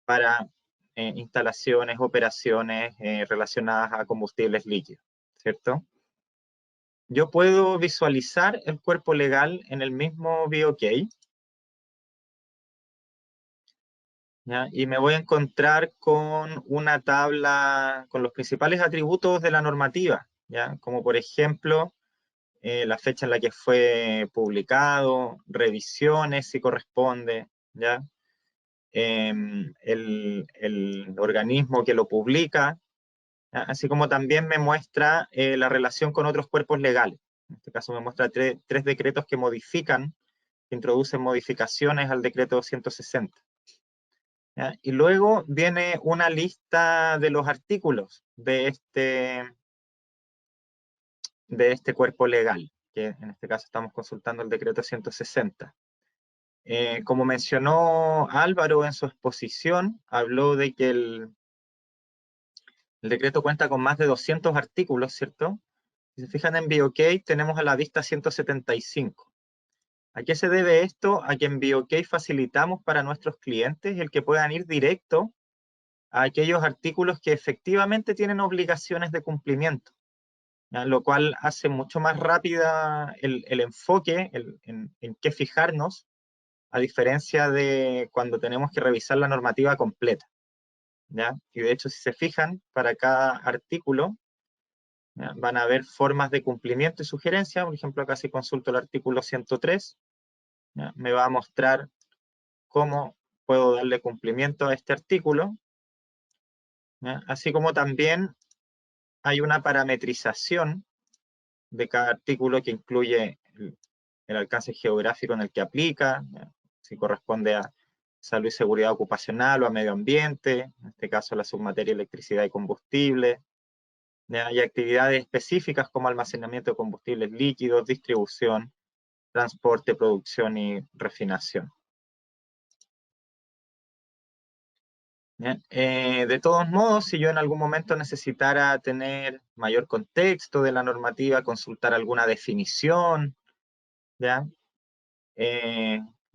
para instalaciones, operaciones relacionadas a combustibles líquidos, ¿cierto? Yo puedo visualizar el cuerpo legal en el mismo BioK, ¿ya? Y me voy a encontrar con una tabla con los principales atributos de la normativa, ¿ya? Como por ejemplo, la fecha en la que fue publicado, revisiones si corresponde, ¿ya? El organismo que lo publica, ¿ya? Así como también me muestra la relación con otros cuerpos legales. En este caso me muestra 3 decretos que modifican, que introducen modificaciones al decreto 160. ¿Ya? Y luego viene una lista de los artículos de este cuerpo legal, que en este caso estamos consultando el decreto 160. Como mencionó Álvaro en su exposición, habló de que el decreto cuenta con más de 200 artículos, ¿cierto? Si se fijan en BioK, tenemos a la vista 175. ¿A qué se debe esto? A que en BioK facilitamos para nuestros clientes el que puedan ir directo a aquellos artículos que efectivamente tienen obligaciones de cumplimiento, ¿ya? Lo cual hace mucho más rápida el enfoque en qué fijarnos, a diferencia de cuando tenemos que revisar la normativa completa, ¿ya? Y de hecho, si se fijan, para cada artículo, ¿ya? Van a haber formas de cumplimiento y sugerencias. Por ejemplo, acá si consulto el artículo 103, ¿ya? Me va a mostrar cómo puedo darle cumplimiento a este artículo, ¿ya? Así como también hay una parametrización de cada artículo que incluye el alcance geográfico en el que aplica, ¿ya? Si corresponde a salud y seguridad ocupacional o a medio ambiente, en este caso la submateria electricidad y combustible, ¿ya? Y actividades específicas como almacenamiento de combustibles líquidos, distribución, transporte, producción y refinación. De todos modos, si yo en algún momento necesitara tener mayor contexto de la normativa, consultar alguna definición, ¿ya?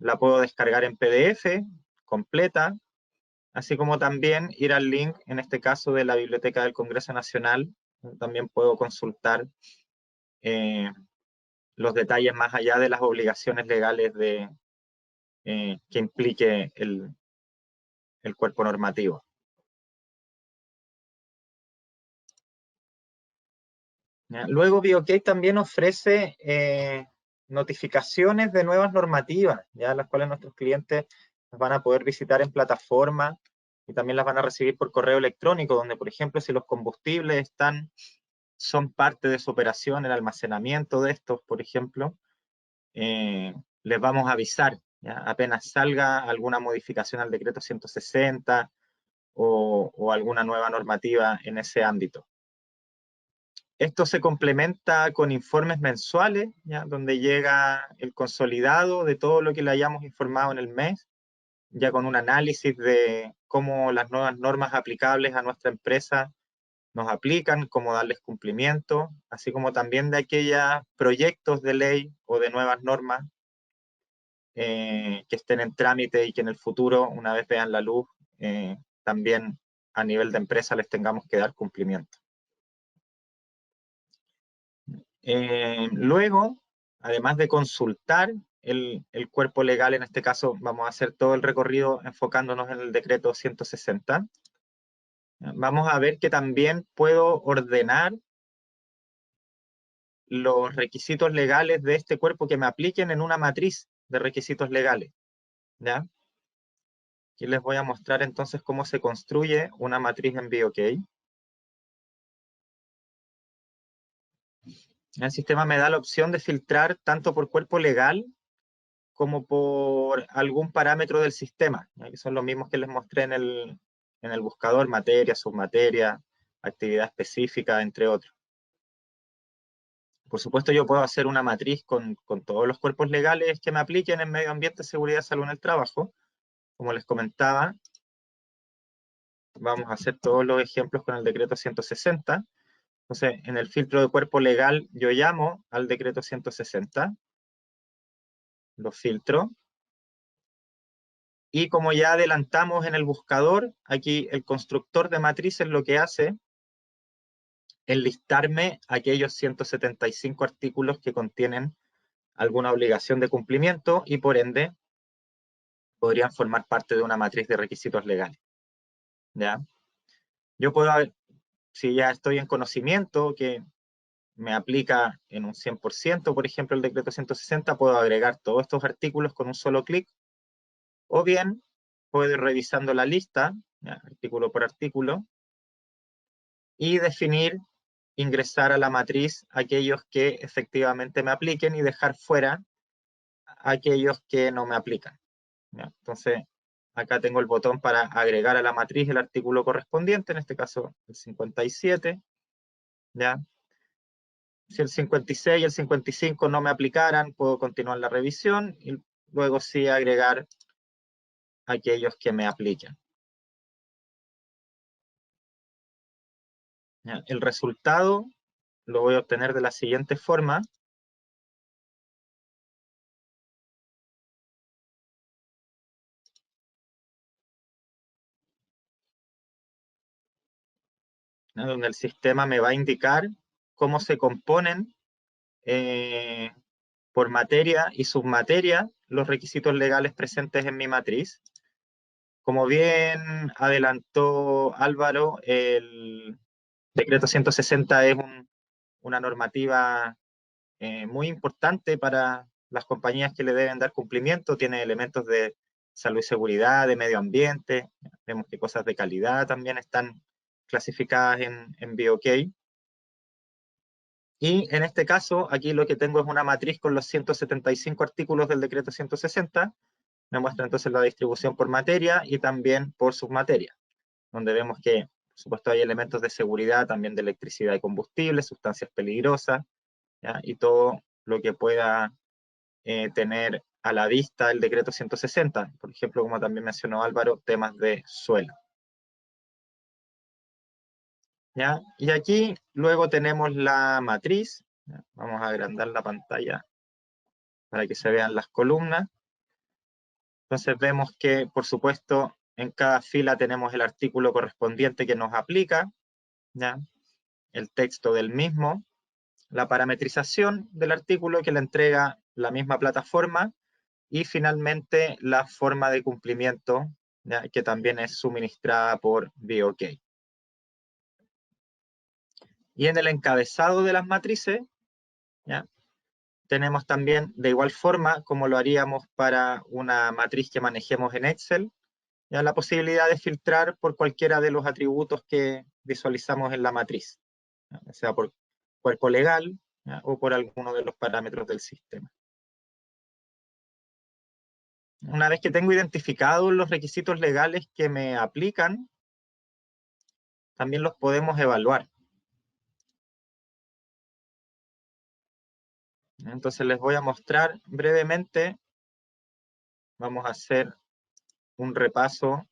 La puedo descargar en PDF completa, así como también ir al link, en este caso de la Biblioteca del Congreso Nacional. También puedo consultar los detalles más allá de las obligaciones legales que implique el cuerpo normativo. ¿Ya? Luego BioK también ofrece notificaciones de nuevas normativas, ¿ya? Las cuales nuestros clientes van a poder visitar en plataforma y también las van a recibir por correo electrónico, donde por ejemplo si los combustibles son parte de su operación, el almacenamiento de estos, por ejemplo, les vamos a avisar, ¿ya? Apenas salga alguna modificación al decreto 160 o alguna nueva normativa en ese ámbito. Esto se complementa con informes mensuales, ¿ya? Donde llega el consolidado de todo lo que le hayamos informado en el mes, ya con un análisis de cómo las nuevas normas aplicables a nuestra empresa nos aplican, cómo darles cumplimiento, así como también de aquellos proyectos de ley o de nuevas normas que estén en trámite y que en el futuro, una vez vean la luz, también a nivel de empresa les tengamos que dar cumplimiento. Luego, además de consultar el cuerpo legal. En este caso vamos a hacer todo el recorrido enfocándonos en el decreto 160. Vamos a ver que también puedo ordenar los requisitos legales de este cuerpo que me apliquen en una matriz de requisitos legales, ¿ya? Aquí les voy a mostrar entonces cómo se construye una matriz en BOK. El sistema me da la opción de filtrar tanto por cuerpo legal como por algún parámetro del sistema, ¿ya? Que son los mismos que les mostré en el buscador: materia, submateria, actividad específica, entre otros. Por supuesto, yo puedo hacer una matriz con todos los cuerpos legales que me apliquen en medio ambiente, seguridad, salud en el trabajo. Como les comentaba, vamos a hacer todos los ejemplos con el decreto 160. Entonces, en el filtro de cuerpo legal, yo llamo al decreto 160, lo filtro, y como ya adelantamos en el buscador, aquí el constructor de matrices lo que hace es listarme aquellos 175 artículos que contienen alguna obligación de cumplimiento y por ende podrían formar parte de una matriz de requisitos legales, ¿ya? Yo puedo, si ya estoy en conocimiento que me aplica en un 100%, por ejemplo, el decreto 160, puedo agregar todos estos artículos con un solo clic, o bien puedo ir revisando la lista, ¿ya?, artículo por artículo, y definir, ingresar a la matriz aquellos que efectivamente me apliquen y dejar fuera aquellos que no me aplican, ¿ya? Entonces, acá tengo el botón para agregar a la matriz el artículo correspondiente, en este caso el 57, ¿ya? Si el 56 y el 55 no me aplicaran, puedo continuar la revisión y luego sí agregar aquellos que me apliquen. ¿Ya? El resultado lo voy a obtener de la siguiente forma. ¿Ya? Donde el sistema me va a indicar cómo se componen por materia y submateria los requisitos legales presentes en mi matriz. Como bien adelantó Álvaro, el decreto 160 es una normativa muy importante para las compañías que le deben dar cumplimiento. Tiene elementos de salud y seguridad, de medio ambiente. Vemos que cosas de calidad también están clasificadas en BOK. Y en este caso, aquí lo que tengo es una matriz con los 175 artículos del decreto 160. Me muestra entonces la distribución por materia y también por submateria, donde vemos que, por supuesto, hay elementos de seguridad, también de electricidad y combustible, sustancias peligrosas, ¿ya?, y todo lo que pueda tener a la vista el decreto 160. Por ejemplo, como también mencionó Álvaro, temas de suelo, ¿ya? Y aquí luego tenemos la matriz, ¿ya? Vamos a agrandar la pantalla para que se vean las columnas. Entonces vemos que, por supuesto, en cada fila tenemos el artículo correspondiente que nos aplica, ¿ya?, el texto del mismo, la parametrización del artículo que le entrega la misma plataforma y finalmente la forma de cumplimiento, ¿ya?, que también es suministrada por BOK. Y en el encabezado de las matrices, ¿ya?, tenemos también, de igual forma como lo haríamos para una matriz que manejemos en Excel, ya, la posibilidad de filtrar por cualquiera de los atributos que visualizamos en la matriz, ya sea por cuerpo legal, ya, o por alguno de los parámetros del sistema. Una vez que tengo identificados los requisitos legales que me aplican, también los podemos evaluar. Entonces les voy a mostrar brevemente, vamos a hacer un repaso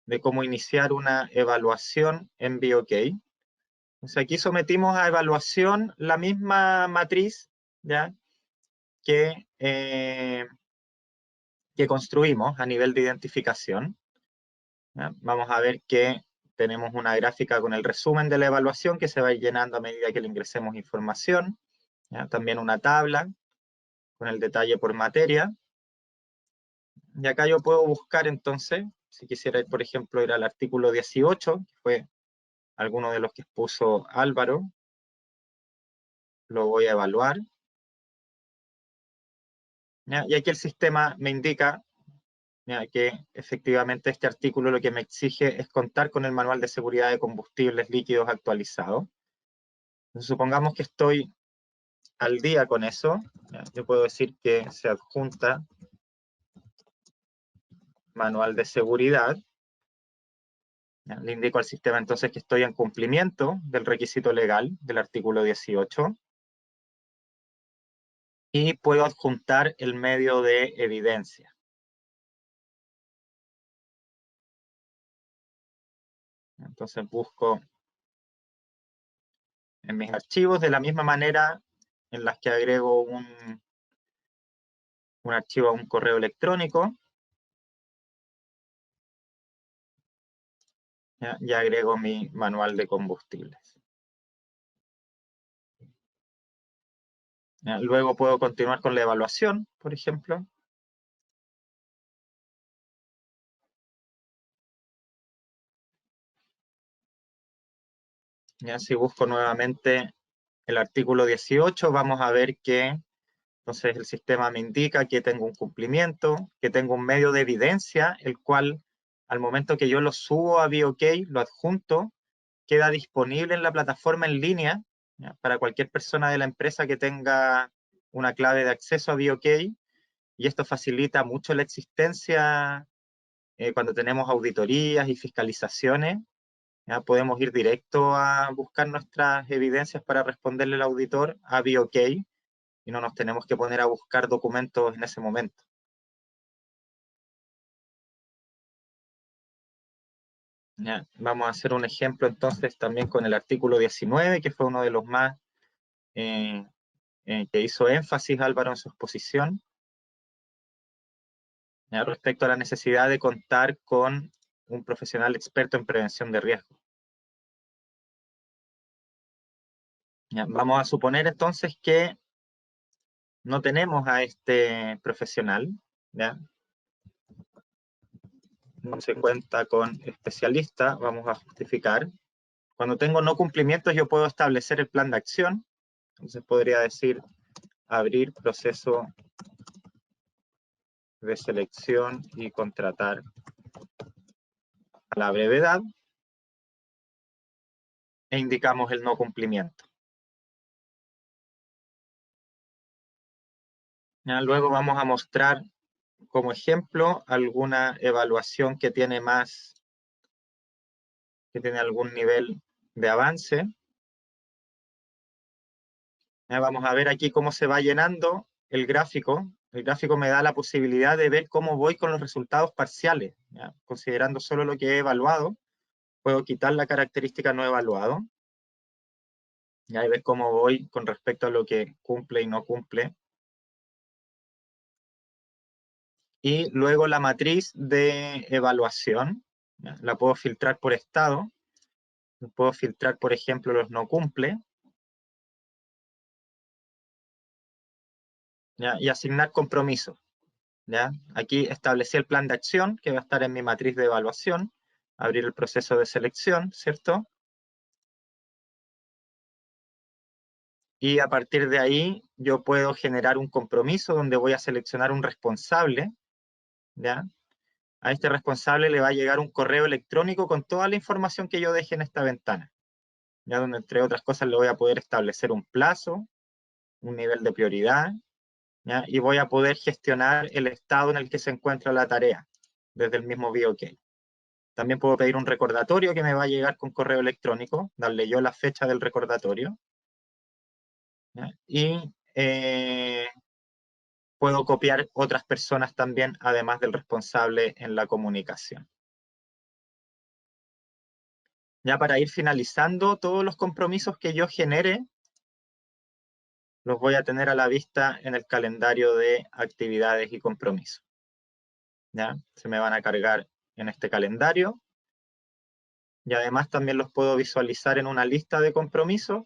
de cómo iniciar una evaluación en BOK. Entonces aquí sometimos a evaluación la misma matriz, ¿ya?, que construimos a nivel de identificación, ¿ya? Vamos a ver que tenemos una gráfica con el resumen de la evaluación que se va a ir llenando a medida que le ingresemos información, ¿ya? También una tabla con el detalle por materia. Y acá yo puedo buscar entonces, si quisiera ir, por ejemplo, ir al artículo 18, que fue alguno de los que expuso Álvaro, lo voy a evaluar. ¿Ya? Y aquí el sistema me indica, ¿ya?, que efectivamente este artículo lo que me exige es contar con el manual de seguridad de combustibles líquidos actualizado. Entonces, supongamos que estoy al día con eso, ¿ya? Yo puedo decir que se adjunta manual de seguridad. ¿Ya? Le indico al sistema entonces que estoy en cumplimiento del requisito legal del artículo 18. Y puedo adjuntar el medio de evidencia. Entonces busco en mis archivos de la misma manera en las que agrego un archivo a un correo electrónico. ¿Ya? Y agrego mi manual de combustibles. ¿Ya? Luego puedo continuar con la evaluación, por ejemplo. ¿Ya? Si busco nuevamente el artículo 18, vamos a ver que entonces el sistema me indica que tengo un cumplimiento, que tengo un medio de evidencia, el cual al momento que yo lo subo a BOK, lo adjunto, queda disponible en la plataforma en línea, ¿ya?, para cualquier persona de la empresa que tenga una clave de acceso a BOK, y esto facilita mucho la existencia cuando tenemos auditorías y fiscalizaciones. ¿Ya? Podemos ir directo a buscar nuestras evidencias para responderle al auditor a BOK, y no nos tenemos que poner a buscar documentos en ese momento. ¿Ya? Vamos a hacer un ejemplo entonces también con el artículo 19, que fue uno de los más que hizo énfasis Álvaro en su exposición, ¿ya?, respecto a la necesidad de contar con un profesional experto en prevención de riesgo. ¿Ya? Vamos a suponer entonces que no tenemos a este profesional, ¿ya? No se cuenta con especialista, vamos a justificar. Cuando tengo no cumplimientos, yo puedo establecer el plan de acción. Entonces podría decir abrir proceso de selección y contratar a la brevedad, e indicamos el no cumplimiento. ¿Ya? Luego vamos a mostrar como ejemplo alguna evaluación que tiene algún nivel de avance. ¿Ya? Vamos a ver aquí cómo se va llenando el gráfico. El gráfico me da la posibilidad de ver cómo voy con los resultados parciales, ¿ya? Considerando solo lo que he evaluado, puedo quitar la característica no evaluado. ¿Ya? Y ver cómo voy con respecto a lo que cumple y no cumple. Y luego la matriz de evaluación, ¿ya? La puedo filtrar por estado. Puedo filtrar, por ejemplo, los no cumple. ¿Ya? Y asignar compromisos. ¿Ya? Aquí establecí el plan de acción que va a estar en mi matriz de evaluación. Abrir el proceso de selección, ¿cierto? Y a partir de ahí yo puedo generar un compromiso donde voy a seleccionar un responsable. ¿Ya? A este responsable le va a llegar un correo electrónico con toda la información que yo deje en esta ventana. Ya, donde entre otras cosas le voy a poder establecer un plazo, un nivel de prioridad, ¿ya? Y voy a poder gestionar el estado en el que se encuentra la tarea desde el mismo BOK. También puedo pedir un recordatorio que me va a llegar con correo electrónico, darle yo la fecha del recordatorio, ¿ya? Y puedo copiar otras personas también, además del responsable en la comunicación. Ya para ir finalizando, todos los compromisos que yo genere, los voy a tener a la vista en el calendario de actividades y compromisos. ¿Ya? Se me van a cargar en este calendario. Y además también los puedo visualizar en una lista de compromisos,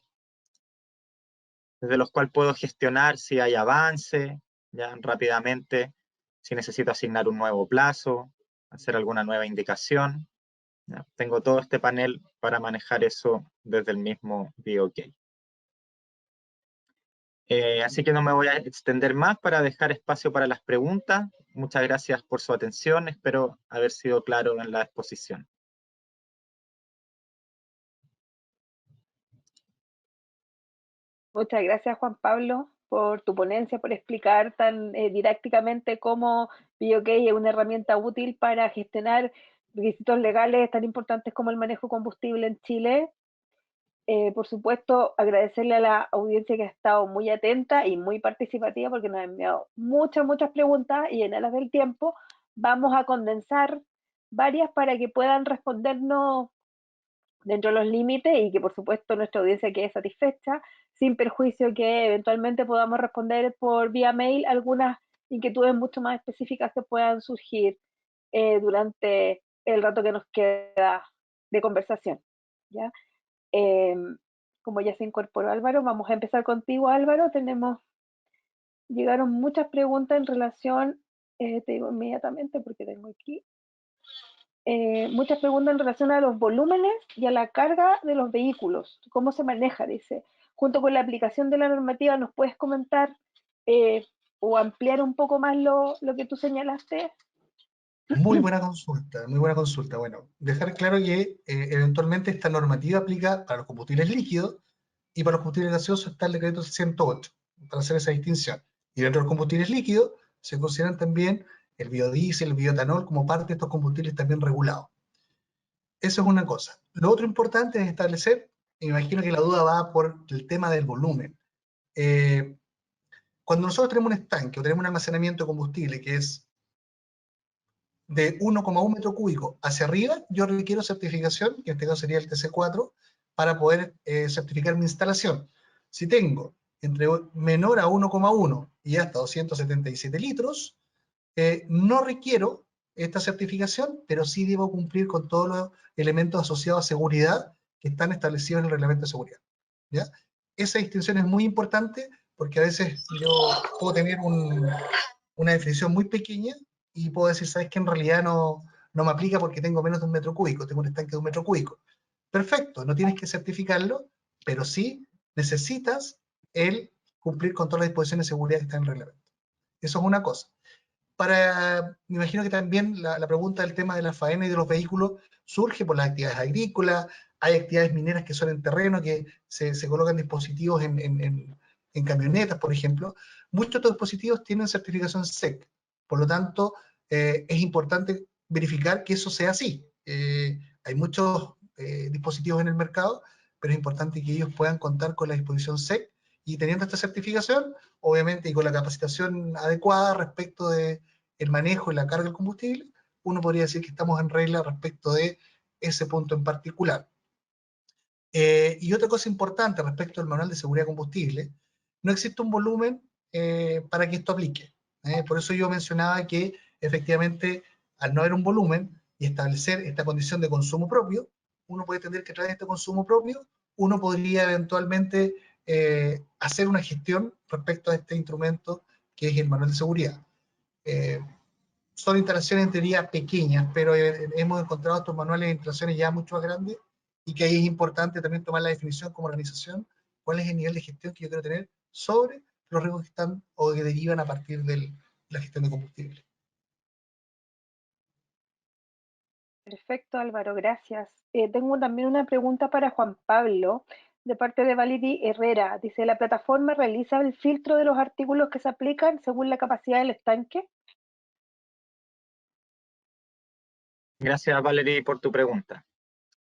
desde los cuales puedo gestionar si hay avance, ya rápidamente, si necesito asignar un nuevo plazo, hacer alguna nueva indicación. ¿Ya? Tengo todo este panel para manejar eso desde el mismo BOK. Así que no me voy a extender más para dejar espacio para las preguntas. Muchas gracias por su atención. Espero haber sido claro en la exposición. Muchas gracias, Juan Pablo, por tu ponencia, por explicar tan didácticamente cómo BioK es una herramienta útil para gestionar requisitos legales tan importantes como el manejo de combustible en Chile. Por supuesto, agradecerle a la audiencia que ha estado muy atenta y muy participativa porque nos ha enviado muchas preguntas y en aras del tiempo vamos a condensar varias para que puedan respondernos dentro de los límites y que por supuesto nuestra audiencia quede satisfecha, sin perjuicio que eventualmente podamos responder por vía mail algunas inquietudes mucho más específicas que puedan surgir durante el rato que nos queda de conversación. ¿Ya? Como ya se incorporó Álvaro, vamos a empezar contigo, Álvaro. Llegaron muchas preguntas en relación, te digo inmediatamente porque tengo aquí, muchas preguntas en relación a los volúmenes y a la carga de los vehículos. ¿Cómo se maneja? Dice, junto con la aplicación de la normativa, ¿nos puedes comentar o ampliar un poco más lo que tú señalaste? Muy buena consulta, muy buena consulta. Bueno, dejar claro que eventualmente esta normativa aplica para los combustibles líquidos y para los combustibles gaseosos está el decreto 108, para hacer esa distinción. Y dentro de los combustibles líquidos se consideran también el biodiesel, el bioetanol como parte de estos combustibles también regulados. Eso es una cosa. Lo otro importante es establecer, me imagino que la duda va por el tema del volumen. Cuando nosotros tenemos un estanque o tenemos un almacenamiento de combustible que es de 1,1 metro cúbico hacia arriba, yo requiero certificación, que en este caso sería el TC4, para poder certificar mi instalación. Si tengo entre menor a 1,1 y hasta 277 litros, no requiero esta certificación, pero sí debo cumplir con todos los elementos asociados a seguridad que están establecidos en el reglamento de seguridad. ¿Ya? Esa distinción es muy importante porque a veces yo puedo tener una definición muy pequeña y puedo decir, ¿sabes qué? En realidad no me aplica porque tengo menos de 1 metro cúbico, tengo un estanque de 1 metro cúbico. Perfecto, no tienes que certificarlo, pero sí necesitas el cumplir con todas las disposiciones de seguridad que están en el reglamento. Eso es una cosa. Me imagino que también la pregunta del tema de la faena y de los vehículos surge por las actividades agrícolas, hay actividades mineras que son en terreno, que se colocan dispositivos en camionetas, por ejemplo. Muchos de estos dispositivos tienen certificación SEC, por lo tanto, es importante verificar que eso sea así. Hay muchos dispositivos en el mercado, pero es importante que ellos puedan contar con la disposición SEC y teniendo esta certificación, obviamente, y con la capacitación adecuada respecto de el manejo y la carga del combustible, uno podría decir que estamos en regla respecto de ese punto en particular. Y otra cosa importante respecto al manual de seguridad de combustible, no existe un volumen para que esto aplique. Por eso yo mencionaba que efectivamente al no haber un volumen y establecer esta condición de consumo propio, uno puede entender que a través de este consumo propio uno podría eventualmente hacer una gestión respecto a este instrumento que es el manual de seguridad. Son instalaciones en teoría pequeñas, pero hemos encontrado estos manuales de instalaciones ya mucho más grandes y que ahí es importante también tomar la definición como organización, cuál es el nivel de gestión que yo quiero tener sobre los riesgos que están o que derivan a partir de la gestión de combustible. Perfecto, Álvaro, gracias. Tengo también una pregunta para Juan Pablo, de parte de Validi Herrera. Dice, ¿la plataforma realiza el filtro de los artículos que se aplican según la capacidad del estanque? Gracias, Valerie, por tu pregunta.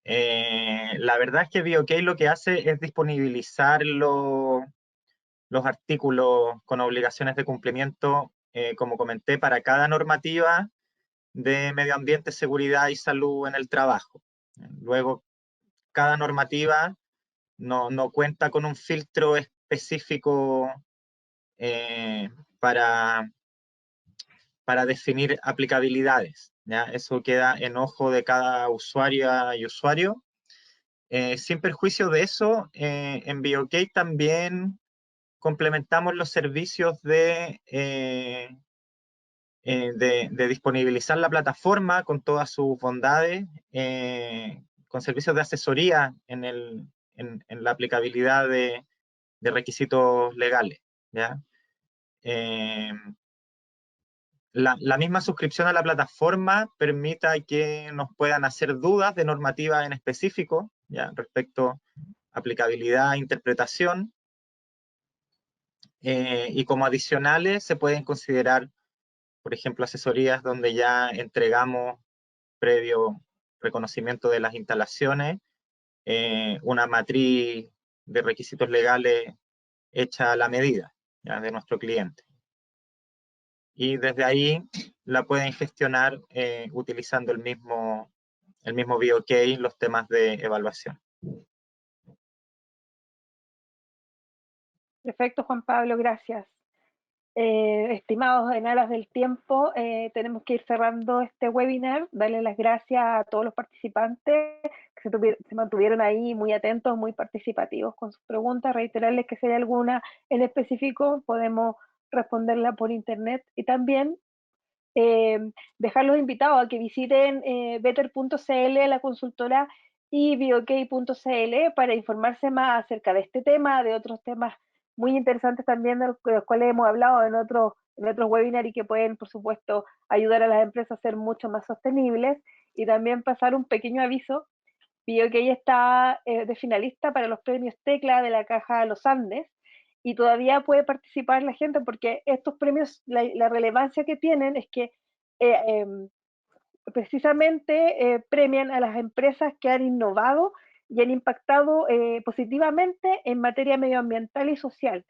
La verdad es que BioK lo que hace es disponibilizar los artículos con obligaciones de cumplimiento, como comenté, para cada normativa de medio ambiente, seguridad y salud en el trabajo. Luego, cada normativa no cuenta con un filtro específico para definir aplicabilidades, ¿ya? Eso queda en ojo de cada usuaria y usuario. Sin perjuicio de eso, en BioK también complementamos los servicios de disponibilizar la plataforma con todas sus bondades, con servicios de asesoría en la aplicabilidad de requisitos legales, ¿ya? La misma suscripción a la plataforma permita que nos puedan hacer dudas de normativa en específico, ¿ya? Respecto a aplicabilidad e interpretación, y como adicionales se pueden considerar, por ejemplo, asesorías donde ya entregamos, previo reconocimiento de las instalaciones, una matriz de requisitos legales hecha a la medida, ¿ya? De nuestro cliente. Y desde ahí la pueden gestionar utilizando el mismo BOK, los temas de evaluación. Perfecto, Juan Pablo, gracias. Estimados, en aras del tiempo, tenemos que ir cerrando este webinar. Darle las gracias a todos los participantes que se mantuvieron ahí muy atentos, muy participativos con sus preguntas. Reiterarles que si hay alguna en específico, podemos responderla por internet, y también dejarlos invitados a que visiten better.cl, la consultora, y bok.cl para informarse más acerca de este tema, de otros temas muy interesantes también, de los cuales hemos hablado en otros webinars y que pueden, por supuesto, ayudar a las empresas a ser mucho más sostenibles. Y también pasar un pequeño aviso: BOK está de finalista para los premios Tecla de la Caja Los Andes, y todavía puede participar la gente, porque estos premios, la relevancia que tienen es que precisamente premian a las empresas que han innovado y han impactado positivamente en materia medioambiental y social.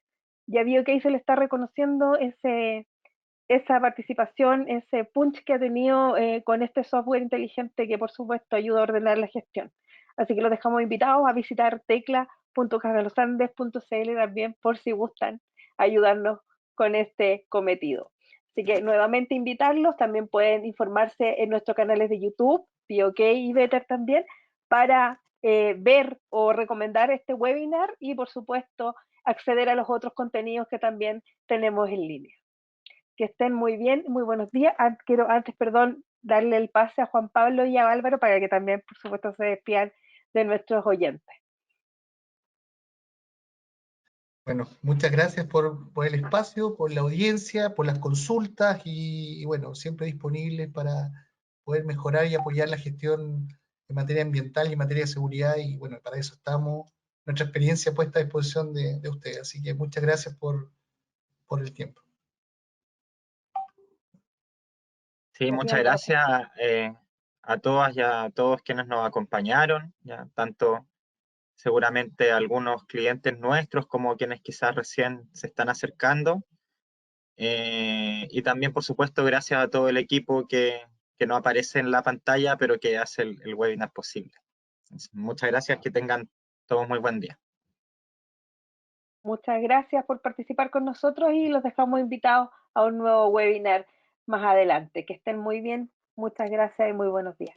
Y a BOK se le está reconociendo esa participación, ese punch que ha tenido con este software inteligente que, por supuesto, ayuda a ordenar la gestión. Así que los dejamos invitados a visitar tecla.cajalosandes.cl también, por si gustan ayudarnos con este cometido. Así que nuevamente invitarlos. También pueden informarse en nuestros canales de YouTube, BOK y Better también, para ver o recomendar este webinar, y por supuesto acceder a los otros contenidos que también tenemos en línea. Que estén muy bien, muy buenos días. Quiero antes, darle el pase a Juan Pablo y a Álvaro para que también, por supuesto, se despidan de nuestros oyentes. Bueno, muchas gracias por el espacio, por la audiencia, por las consultas y bueno, siempre disponibles para poder mejorar y apoyar la gestión en materia ambiental y en materia de seguridad, y bueno, para eso estamos, nuestra experiencia puesta a disposición de ustedes. Así que muchas gracias por el tiempo. Sí, muchas gracias a todas y a todos quienes nos acompañaron, ya, tanto seguramente algunos clientes nuestros como quienes quizás recién se están acercando. Y también, por supuesto, gracias a todo el equipo que no aparece en la pantalla, pero que hace el webinar posible. Entonces, muchas gracias, que tengan todos muy buen día. Muchas gracias por participar con nosotros, y los dejamos invitados a un nuevo webinar más adelante. Que estén muy bien, muchas gracias y muy buenos días.